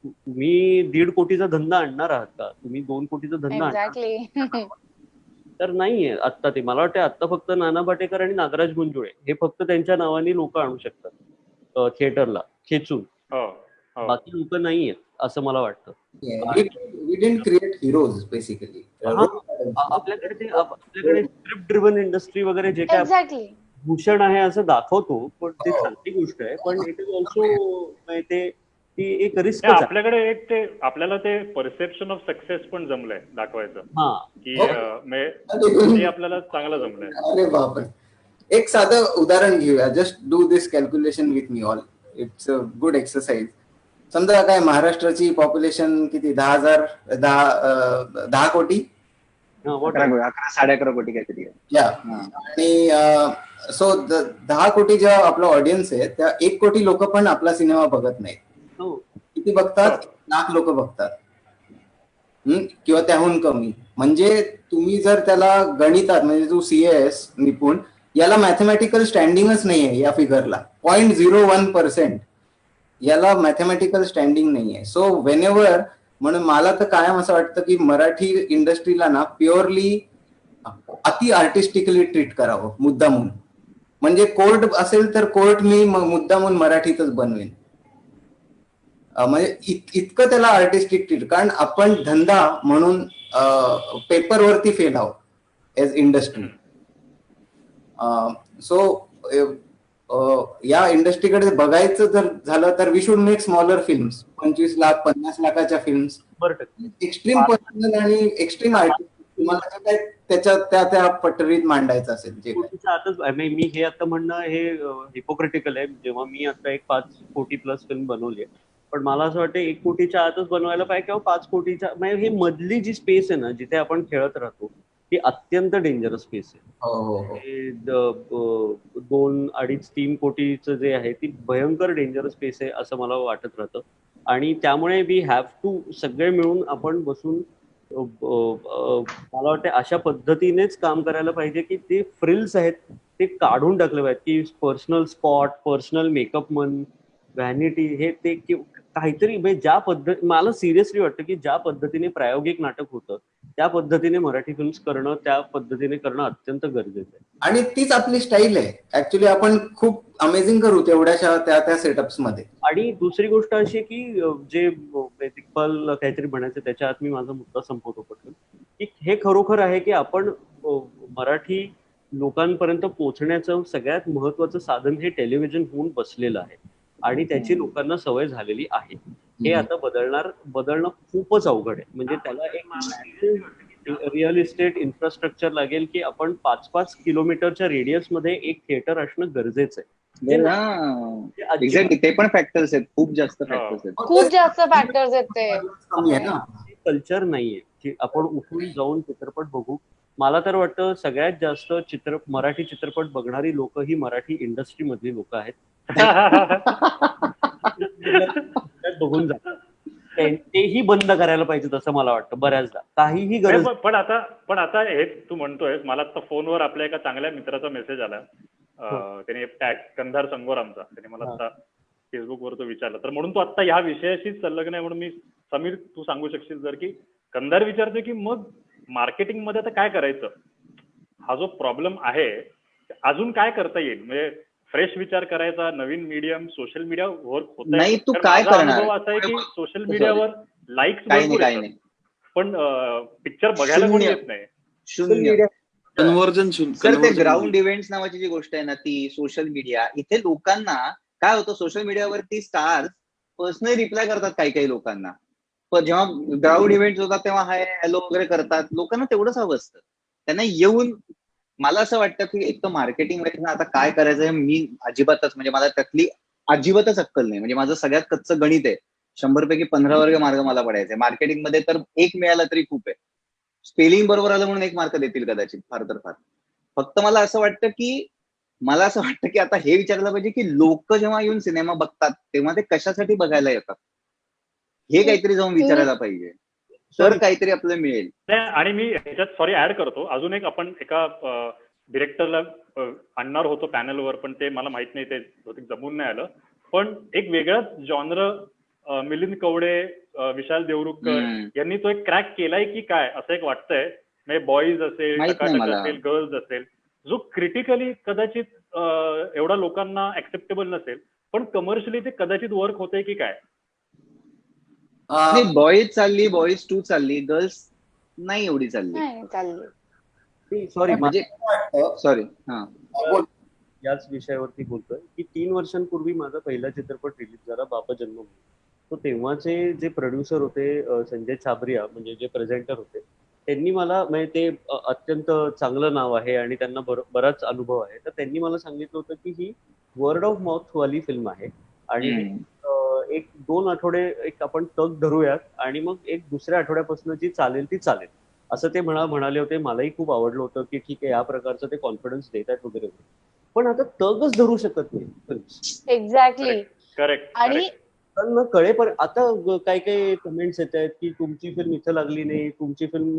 तुम्ही 1.5 कोटीचा धंदा आणणार आहात का? तुम्ही 2 कोटीचा धंदा आणणार? एक्झॅक्टली. तर नाहीये आत्ता. ते मला वाटतं आत्ता फक्त नाना पाटेकर आणि नागराज गुंजुळे हे फक्त त्यांच्या नावाने लोक आणू शकतात थिएटरला खेचून. हो, हो. बाकी लोक नाहीयेत असं मला वाटतं. We didn't create heroes basically. आपल्याकडे स्क्रिप्ट ड्रिव्हन इंडस्ट्री वगैरे जे काय एक्झॅक्टली. भूषण आहे असं दाखवतो, पण ते चांगली गोष्ट आहे, पण इट इज ऑल्सो ती एक रिस्क आहे. आपल्याकडे एक ते आपल्याला ते परसेप्शन ऑफ सक्सेस पण जमलंय दाखवायचं की ते आपल्याला चांगलं जमलंय. अरे बापरे. एक साधं उदाहरण घेऊया. Just do this calculation with me all. It's a good exercise. समजा काय महाराष्ट्राची पॉप्युलेशन किती, 10 कोटी, 11-11.5 कोटी काहीतरी. या. आणि सो 10 कोटी जेव्हा आपला ऑडियन्स आहे त्या 1 कोटी लोक पण आपला सिनेमा बघत नाहीत. किती बघतात? 1 लाख लोक बघतात, किंवा त्याहून कमी. म्हणजे तुम्ही जर त्याला गणितात, म्हणजे तू CAS निपुण, याला मॅथमॅटिकल स्टँडिंगच नाहीये या फिगरला. 0.01% याला मॅथमॅटिकल स्टँडिंग नाहीये. सो वेनेवर, म्हणून मला तर कायम असं वाटतं की मराठी इंडस्ट्रीला ना प्युअरली अति आर्टिस्टिकली ट्रीट करावं मुद्दामून. म्हणजे कोर्ट असेल तर कोर्ट मी मुद्दामून मराठीतच बनवेन. म्हणजे इतकं त्याला आर्टिस्टिक ट्रीट. कारण आपण धंदा म्हणून पेपरवरती फेल आहोत एज इंडस्ट्री. सो या इंडस्ट्रीकडे बघायचं जर झालं तर we should make smaller films. 25 lakh 50 लाखाच्या फिल्म्स, एक्स्ट्रीम पर्सनल आणि एक्स्ट्रीम आर्टिस्ट. तुम्हाला काय त्याच्या त्या पटरीत मांडायचं असेल जे आताच. मी हे आता म्हणणं हे हिपोक्रिटिकल आहे. जेव्हा मी आता एक 5 कोटी प्लस फिल्म बनवली आहे, पण मला असं वाटतं 1 कोटीच्या आतच बनवायला पाहिजे, किंवा 5 कोटीच्या. म्हणजे हे मधली जी स्पेस आहे ना जिथे आपण खेळत राहतो, ही अत्यंत डेंजरस स्पेस आहे. 2-2.5-3 कोटीचं जे आहे ती भयंकर डेंजरस स्पेस आहे असं मला वाटत राहतं. आणि त्यामुळे वी हॅव टू सगळे मिळून आपण बसून मला वाटतं अशा पद्धतीनेच काम करायला पाहिजे की ते फ्रिल्स आहेत ते काढून टाकले पाहिजेत. की पर्सनल स्पॉट, पर्सनल मेकअप मन, व्हॅनिटी, हे ते काहीतरी म्हणजे ज्या पद्धती, मला सिरियसली वाटतं की ज्या पद्धतीने प्रायोगिक नाटक होतं त्या पद्धतीने मराठी फिल्म्स करणं, त्या पद्धतीने करणं अत्यंत गरजेचं आहे. आणि तीच आपली स्टाईल आहे. ऍक्च्युली आपण खूप अमेझिंग करू तेवढ्याशा त्या सेटअप्स मध्ये. आणि दुसरी गोष्ट अशी की जे इक्बाल काहीतरी म्हणायचं त्याच्या आत मी माझा मुद्दा संपवतो पटकन, की हे खरोखर आहे की आपण मराठी लोकांपर्यंत पोहोचण्याचं सगळ्यात महत्वाचं साधन हे टेलिव्हिजन होऊन बसलेलं आहे आणि त्याची लोकांना सवय झालेली आहे. हे आता बदलणं खूपच अवघड आहे. म्हणजे त्याला एक रिअल इस्टेट इन्फ्रास्ट्रक्चर लागेल की आपण 5-5 किलोमीटरच्या रेडियस मध्ये एक थिएटर असणं गरजेचं आहे. एक्झॅक्टली, ते पण फॅक्टर्स आहेत, खूप जास्त फॅक्टर्स आहेत. खूप जास्त फॅक्टर्स आहेत ते. कमी आहे ना. कल्चर नाहीये की आपण उठून जाऊन चित्रपट बघू. मला तर वाटतं सगळ्यात जास्त मराठी चित्रपट बघणारी लोक ही मराठी इंडस्ट्री मधली लोक आहेत. बघून जातात, तेही बंद करायला पाहिजे असं मला वाटतं बऱ्याचदा. काहीही गरज पण आता हे तू म्हणतोय, मला आता फोनवर आपल्या एका चांगल्या मित्राचा मेसेज आला. त्याने कंधार संगोरामचा, त्याने मला आता फेसबुकवर तो विचारला. तर म्हणून तू आता ह्या विषयाशीच संलग्न आहे म्हणून मी, समीर तू सांगू शकशील जर की कंधार विचारतोय की मग मार्केटिंग मध्ये आता काय करायचं, हा जो प्रॉब्लेम आहे अजून काय करता येईल, म्हणजे फ्रेश विचार करायचा, नवीन मीडियम, सोशल मीडिया वर्क होत नाही. तू काय करणार? अनुभव असा आहे की सोशल मीडियावर लाईक्स भरपूर येतात, पण पिक्चर बघायला कोणी येत नाही. शून्य. कन्व्हर्जन. तर ते ग्राउंड इव्हेंट्स नावाची जी गोष्ट आहे ना, ती सोशल मीडिया, इथे लोकांना काय होतं, सोशल मीडियावरती स्टार्स पर्सनली रिप्लाय करतात काही लोकांना, पण जेव्हा ग्राउंड इव्हेंट्स होतात तेव्हा हाय हॅलो वगैरे करतात. लोकांना तेवढंच हवं असतं. त्यांना येऊन, मला असं वाटतं की एक तर मार्केटिंग मध्ये आता काय करायचं मी अजिबातच, म्हणजे मला त्यातली अजिबातच अक्कल नाही. म्हणजे माझं सगळ्यात कच्चं गणित आहे. 100 पैकी 15 वर्ग मार्ग मला पडायचे. मार्केटिंग मध्ये तर एक मिळाला तरी खूप आहे. स्पेलिंग बरोबर आलं म्हणून 1 मार्क देतील कदाचित, फार तर फार. फक्त मला असं वाटतं की आता हे विचारलं पाहिजे की लोक जेव्हा येऊन सिनेमा बघतात तेव्हा ते कशासाठी बघायला येतात, हे काहीतरी जाऊन विचारायला पाहिजे, तर काहीतरी आपल्याला मिळेल. आणि मी ह्याच्यात सॉरी ऍड करतो, अजून एक आपण एका डिरेक्टरला आणणार होतो पॅनलवर, पण ते मला माहित नाही, ते जमून नाही आलं. पण एक वेगळाच जॉनर मिलिंद कवडे, विशाल देवरुखकर यांनी तो एक क्रॅक केलाय की काय असं एक वाटतंय. म्हणजे बॉईज असेल, टकाटक असेल, गर्ल्स असेल, जो क्रिटिकली कदाचित एवढा लोकांना ऍक्सेप्टेबल नसेल, पण कमर्शियली ते कदाचित वर्क होतंय की काय. बॉईज चालली, बॉईज 2 चालली, गर्ल्स नाही एवढी चालली. सॉरी हा, याच विषयावरती बोलतोय की 3 वर्षांपूर्वी माझा पहिला चित्रपट रिलीज झाला, बाबा जन्मभूमी. तो तेव्हाचे जे प्रोड्युसर होते संजय छाबरिया, म्हणजे जे प्रेझेंटर होते, त्यांनी मला, म्हणजे ते अत्यंत चांगलं नाव आहे आणि त्यांना बराच अनुभव आहे, तर त्यांनी मला सांगितलं होतं की ही वर्ड ऑफ माउथ वाली फिल्म आहे आणि 1-2 आठवडे एक आपण तग धरूयात आणि मग एक दुसऱ्या आठवड्यापासून जी चालेल ती चालेल, असं ते म्हणाले होते. मलाही खूप आवडलं होतं की ठीक आहे, या प्रकारचं ते कॉन्फिडन्स देतात वगैरे. पण आता तगच धरू शकत नाही. एक्झॅक्टली. करेक्ट. आणि कळेपर्यंत आता काही कमेंट्स येत आहेत की तुमची फिल्म इथं लागली नाही, तुमची फिल्म.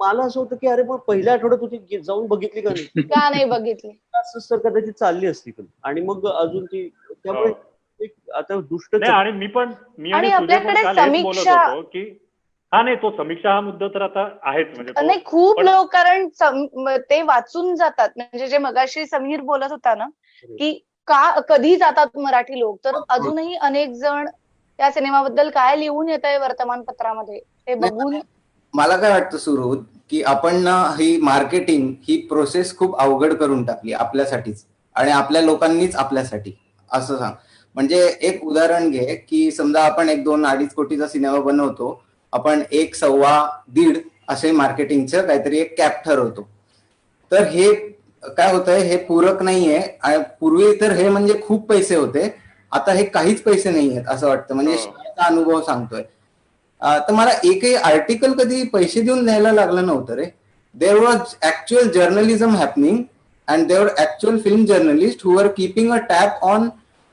मला असं होतं की अरे मग पहिल्या आठवड्यात होती, जाऊन बघितली का नाही? का नाही बघितली? असं तर कदाचित चालली असती फिल्म, आणि मग अजून ती, त्यामुळे आता दुष्ट. आणि मी आणि तुझे पण काल हेच बोलत होतो की हा नाही, तो समीक्षा हा मुद्दा तर आता आहेच, म्हणजे नाही खूप लोक, कारण ते वाचून जातात. म्हणजे जे मगाशी समीर बोलत होता ना की कधी जातात मराठी लोक, तर अजूनही अनेक जण त्या सिनेमाबद्दल काय लिहून येत आहे वर्तमानपत्रामध्ये ते बघून. मला काय वाटतं सुरू की आपण ना ही मार्केटिंग ही प्रोसेस खूप अवघड करून टाकली आपल्यासाठीच आणि आपल्या लोकांनीच आपल्यासाठी, असं सांग. म्हणजे एक उदाहरण घे की समजा आपण 1-2-2.5 कोटीचा सिनेमा बनवतो, आपण 1, 1.25, 1.5 असे मार्केटिंगचं काहीतरी एक कॅप ठरवतो. तर हे काय होतंय, हे पूरक नाहीये. पूर्वी तर हे म्हणजे खूप पैसे होते, आता हे काहीच पैसे नाही आहेत असं वाटतं. म्हणजे शाळेचा अनुभव सांगतोय. तर मला एकही आर्टिकल कधी पैसे देऊन न्यायला लागलं नव्हतं रे. There was actual journalism happening and there actual film journalist who are keeping a tap on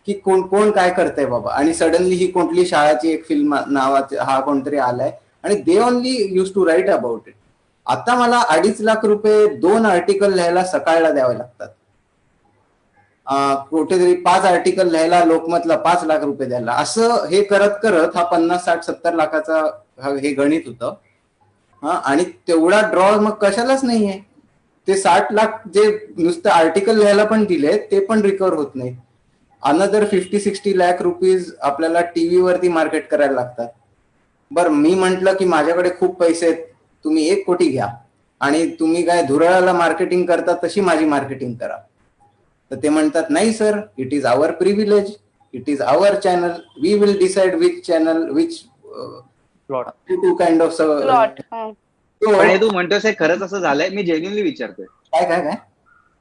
की कोण काय करतंय बाबा. आणि सडनली ही कोणतरी शाळाची एक फिल्म नावाचे हा कोणतरी आलाय आणि they only use to write about it. आता मला 2.5 लाख रुपये 2 आर्टिकल लिहायला सकाळला द्यावे लागतात. कुठेतरी 5 आर्टिकल लिहायला लोकमतला 5 लाख रुपये द्यायला. असं हे करत करत हा 50, 60, 70 लाखाचा हे गणित होतं. आणि तेवढा ड्रॉ मग कशालाच नाहीये. ते 60 लाख जे नुसतं आर्टिकल लिहायला पण दिले ते पण रिकव्हर होत नाही. अनदर 50-60 लाख रुपीज आपल्याला टीव्ही वरती मार्केट करायला लागतात. बरं, मी म्हंटल की माझ्याकडे खूप पैसे आहेत, तुम्ही 1 कोटी घ्या आणि तुम्ही काय धुरळाला मार्केटिंग करता तशी माझी मार्केटिंग करा. तर ते म्हणतात नाही sir, it is our privilege, it is our channel, we will decide which channel, which to kind of पण हे तू म्हणतोयस हे खरंच असं झालंय? मी जेन्युअनली विचारतोय. काय काय काय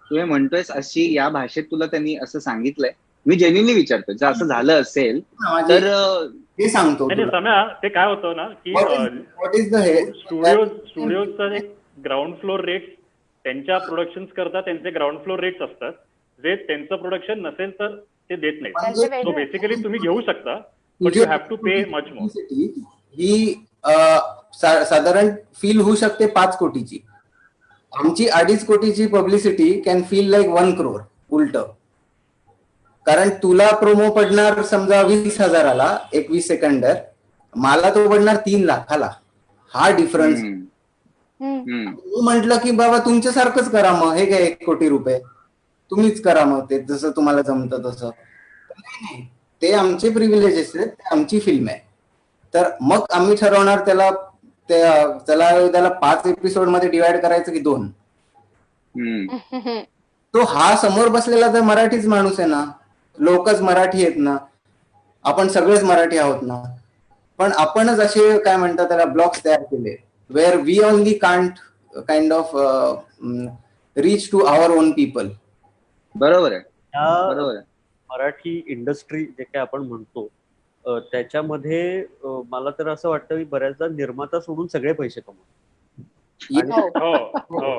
तुम्ही म्हणतोयस अशी या भाषेत तुला त्यांनी असं सांगितलंय? मी जेन्युअनली विचारतोय, जर असं झालं असेल तर हे सांगतो नाही तुला. सम्या, ते काय होतं ना की What is the हे स्टुडिओचा एक ग्राउंड फ्लोर रेट त्यांच्या प्रोडक्शन करता त्यांचे ग्राउंड फ्लोर रेट्स असतात, जे त्यांचं प्रोडक्शन नसेल तर ते देत नाही. त्यांचे सो वेगळे. बेसिकली तुम्ही घेऊ शकता, but you have to pay much more. ही साधारण फील होऊ शकते 5 कोटीची. आमची 2.5 कोटीची publicity can feel like 1 crore उलट. कारण तुला प्रोमो पडणार समजा 20,000ला 21 सेकंडर, मला तो पडणार 3 लाखाला. हा डिफरन्स. मी म्हंटल की बाबा तुमच्यासारखंच करा मग, हे काय 1 कोटी रुपये तुम्हीच करा मग, ते जसं तुम्हाला जमतं तसं. ते आमचे प्रिव्हिलेजेस आहेत, आमची फिल्म आहे. तर मग आम्ही ठरवणार त्याला 5 एपिसोड मध्ये डिवाइड करायचं की 2. तो हा समोर बसलेला तर मराठीच माणूस आहे ना, लोकच मराठी आहेत ना, आपण सगळेच मराठी आहोत ना. पण आपणच असे काय म्हणतात त्याला ब्लॉक्स तयार केले, where we only can't kind of reach to our own people. बरोबर आहे, बरोबर आहे. मराठी इंडस्ट्री जे काय आपण म्हणतो त्याच्यामध्ये मला तर असं वाटतं की बऱ्याचदा निर्माता सोडून सगळे पैसे कमवतात.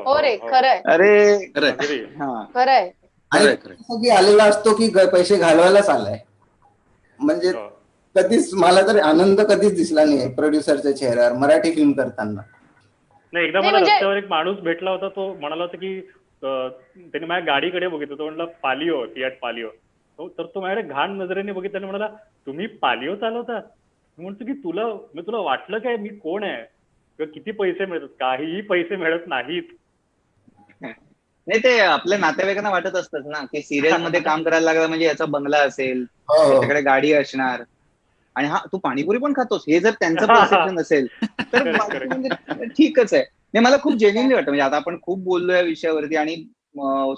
हो रे, खरंय. अरे खरंय. आणि आलेला असतो की पैसे घालवायलाच आलाय. म्हणजे कधीच मला तर आनंद कधीच दिसला नाही प्रोड्युसरच्या चेहऱ्यावर मराठी फिल्म करताना. नाही, एकदा मला रस्त्यावर एक माणूस भेटला होता, तो म्हणाला होता की त्याने माझ्या गाडीकडे बघितलं, तो म्हणला पालिओ, फियाट पालिओ. तर तो माझ्याकडे घाण नजरेने बघितल्याने म्हणाला, तुम्ही पालिओ चालवता? मी म्हणतो की तुला वाटलं काय मी कोण आहे किंवा किती पैसे मिळतात? काहीही पैसे मिळत नाहीत. नाही, ते आपल्या नातेवाईकांना वाटत असतात ना की सिरियल मध्ये काम करायला लागलं म्हणजे याचा बंगला असेल, त्याच्याकडे गाडी असणार, आणि हा तू पाणीपुरी पण खातोस, हे जर त्यांचं परसेप्शन असेल तर म्हणजे ठीकच आहे. नाही, मला खूप जेन्युइनली वाटतं. म्हणजे आता आपण खूप बोललो या विषयावरती आणि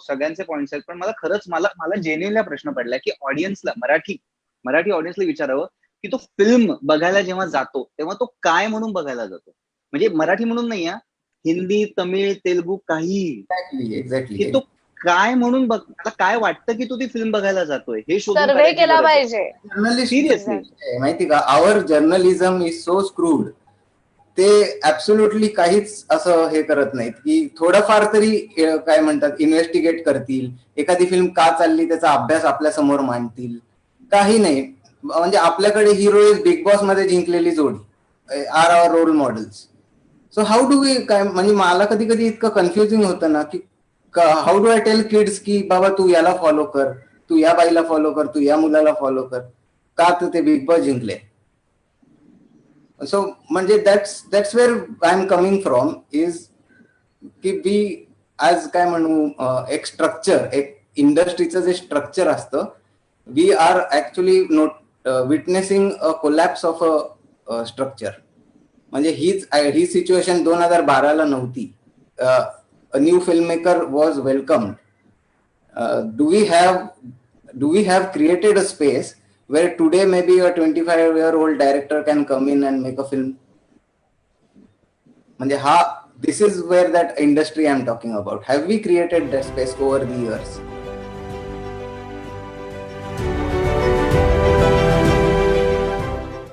सगळ्यांचे पॉइंट्स आहेत, पण मला खरंच मला जेन्युइनली प्रश्न पडला की ऑडियन्सला, मराठी ऑडियन्सला विचारावं की तो फिल्म बघायला जेव्हा जातो तेव्हा तो काय म्हणून बघायला जातो. म्हणजे मराठी म्हणून नाही, हिंदी, तमिळ, तेलुगू, काही, एक्झॅक्टली तो काय म्हणून मला काय वाटतं की तू ती फिल्म बघायला जातोय हे शोधून सर्वे केला पाहिजे. सिरियसली माहिती का, आवर जर्नलिझम इज सो स्क्रूड. ते ऍब्सोल्युटली काहीच असं हे करत नाहीत की थोडंफार तरी काय म्हणतात इन्व्हेस्टिगेट करतील, एखादी फिल्म का चालली त्याचा अभ्यास आपल्या समोर मांडतील. काही नाही. म्हणजे आपल्याकडे हिरो इज बिग बॉस मध्ये जिंकलेली जोडी are our role models. So how do we काय, म्हणजे मला कधी कधी इतकं कन्फ्युजिंग होतं ना की how do I tell kids की बाबा तू याला फॉलो कर, तू या बाईला फॉलो कर, तू या मुलाला फॉलो कर, का तर ते बिग बॉस जिंकले. सो म्हणजे that's where I am coming from, is की वी ॲज काय म्हणू एक स्ट्रक्चर, एक इंडस्ट्रीचं जे स्ट्रक्चर असतं, we are actually witnessing a collapse of a structure. म्हणजे ही सिच्युएशन 2012ला नव्हती. A new filmmaker was welcomed. Do we have created a space where today maybe a 25-year-old director can come in and make a film? This is where that industry I'm talking about. Have we created that space over the years?